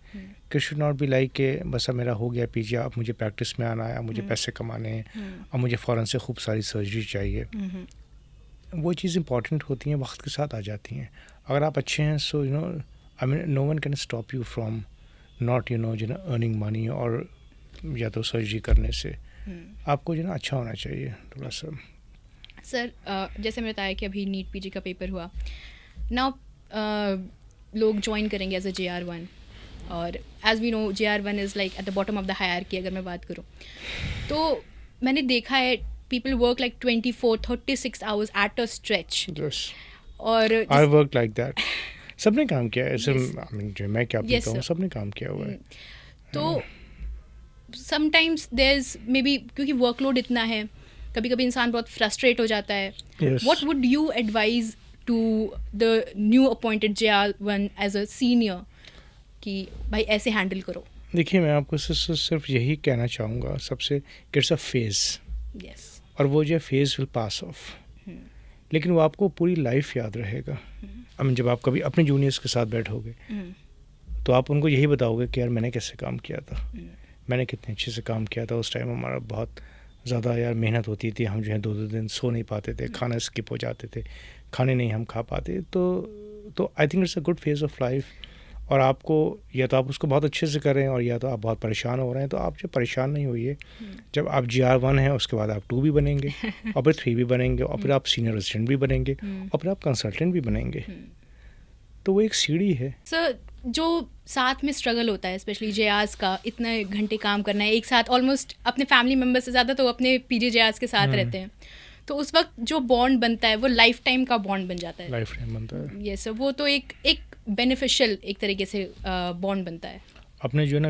A: कि शुड नॉट बी लाइक के बस अब मेरा हो गया पीजी, अब मुझे प्रैक्टिस में आना है, अब मुझे पैसे कमाने हैं, अब मुझे फ़ौरन से खूब सारी सर्जरी चाहिए। वो चीज़ इंपॉर्टेंट होती हैं, वक्त के साथ आ जाती हैं। अगर आप अच्छे हैं so I mean no one can stop you from not earning money, और या तो सर्जरी करने से आपको अच्छा होना चाहिए थोड़ा सा।
B: सर जैसे मैंने बताया कि अभी नीट पीजी का पेपर हुआ, नाउ लोग ज्वाइन करेंगे एज अ JR1, और as we know JR1 is like at the bottom of the hierarchy. अगर मैं बात करूँ तो मैंने देखा है people work like 24-36 hours at a stretch. और
A: आई वर्क लाइक दैट। सबने काम किया है ऐसे, जो मैं क्या बोलता हूँ, सबने काम किया हुआ है।
B: तो sometimes there is maybe, क्योंकि वर्कलोड इतना है, कभी कभी इंसान बहुत फ्रस्ट्रेट हो जाता है। What would you advise to the new appointed JR1 as a senior कि भाई ऐसे हैंडल करो?
A: देखिए, मैं आपको सिर्फ यही कहना चाहूँगा सबसे कि इट्स अ फेज़,
B: Yes.
A: और वो जो फेज़ विल पास ऑफ, लेकिन वो आपको पूरी लाइफ याद रहेगा। जब आप कभी अपने जूनियर्स के साथ बैठोगे तो आप उनको यही बताओगे कि यार मैंने कैसे काम किया था, मैंने कितने अच्छे से काम किया था, उस टाइम हमारा बहुत ज़्यादा यार मेहनत होती थी, हम जो है 2-2 दिन सो नहीं पाते थे, खाना स्किप हो जाते थे, खाने नहीं हम खा पाते। तो I think it's a good phase of life. और आपको या तो आप उसको बहुत अच्छे से कर रहे हैं और या तो आप बहुत परेशान हो रहे हैं, तो आप जब परेशान नहीं होइए। जब आप GR1 हैं उसके बाद आप 2 भी बनेंगे और फिर 3 भी बनेंगे और फिर आप सीनियर असिस्टेंट भी बनेंगे और फिर आप कंसल्टेंट भी बनेंगे। तो वो एक सीढ़ी है।
B: सर, जो साथ में स्ट्रगल होता है स्पेशली JRs का, इतने घंटे काम करना है एक साथ, ऑलमोस्ट अपने फैमिली मेम्बर से ज़्यादा तो अपने PG JRs के साथ रहते हैं, तो उस वक्त जो बॉन्ड बनता है वो लाइफ टाइम का बॉन्ड बन जाता है।
A: लाइफ टाइम बनता है।
B: यस सर, वो तो एक बेनिफिशियल एक तरीके से बॉन्ड बनता है।
A: अपने जो है ना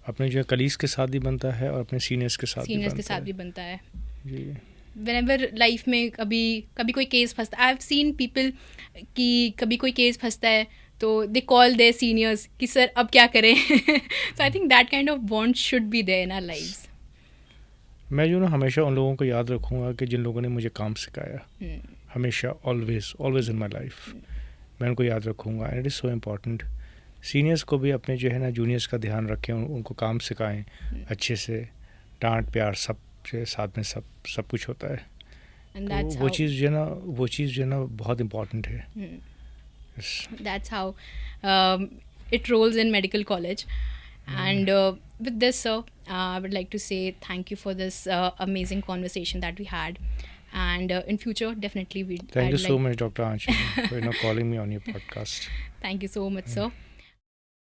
A: अपने जो कलीग्स के साथ भी बनता है और अपने सीनियर्स के साथ
B: भी बनता है
A: जी।
B: व्हेनेवर लाइफ में कभी कोई केस फंसता है, आई हैव सीन पीपल कि कभी कोई केस फंसता है तो दे कॉल देयर सीनियर्स कि सर अब क्या करें। So I think that kind of bond should be there in our lives.
A: मैं जो ना हमेशा उन लोगों को याद रखूँगा कि जिन लोगों ने मुझे काम सिखाया, हमेशा ऑलवेज इन माई लाइफ मैं उनको याद रखूँगा। And it is so important. Seniors को भी अपने जो है ना जूनियर्स का ध्यान रखें, उनको काम सिखाएं अच्छे से, डांट प्यार सब से साथ में सब कुछ होता है। तो वो चीज़ जो है ना बहुत इम्पॉर्टेंट है।
B: That's how it rolls in medical college. And with this, sir, I would like to say thank you for this amazing conversation that we had. And in future, definitely
A: Thank you so much, Dr. Anshul, for calling me on your podcast.
B: Thank you so much, sir.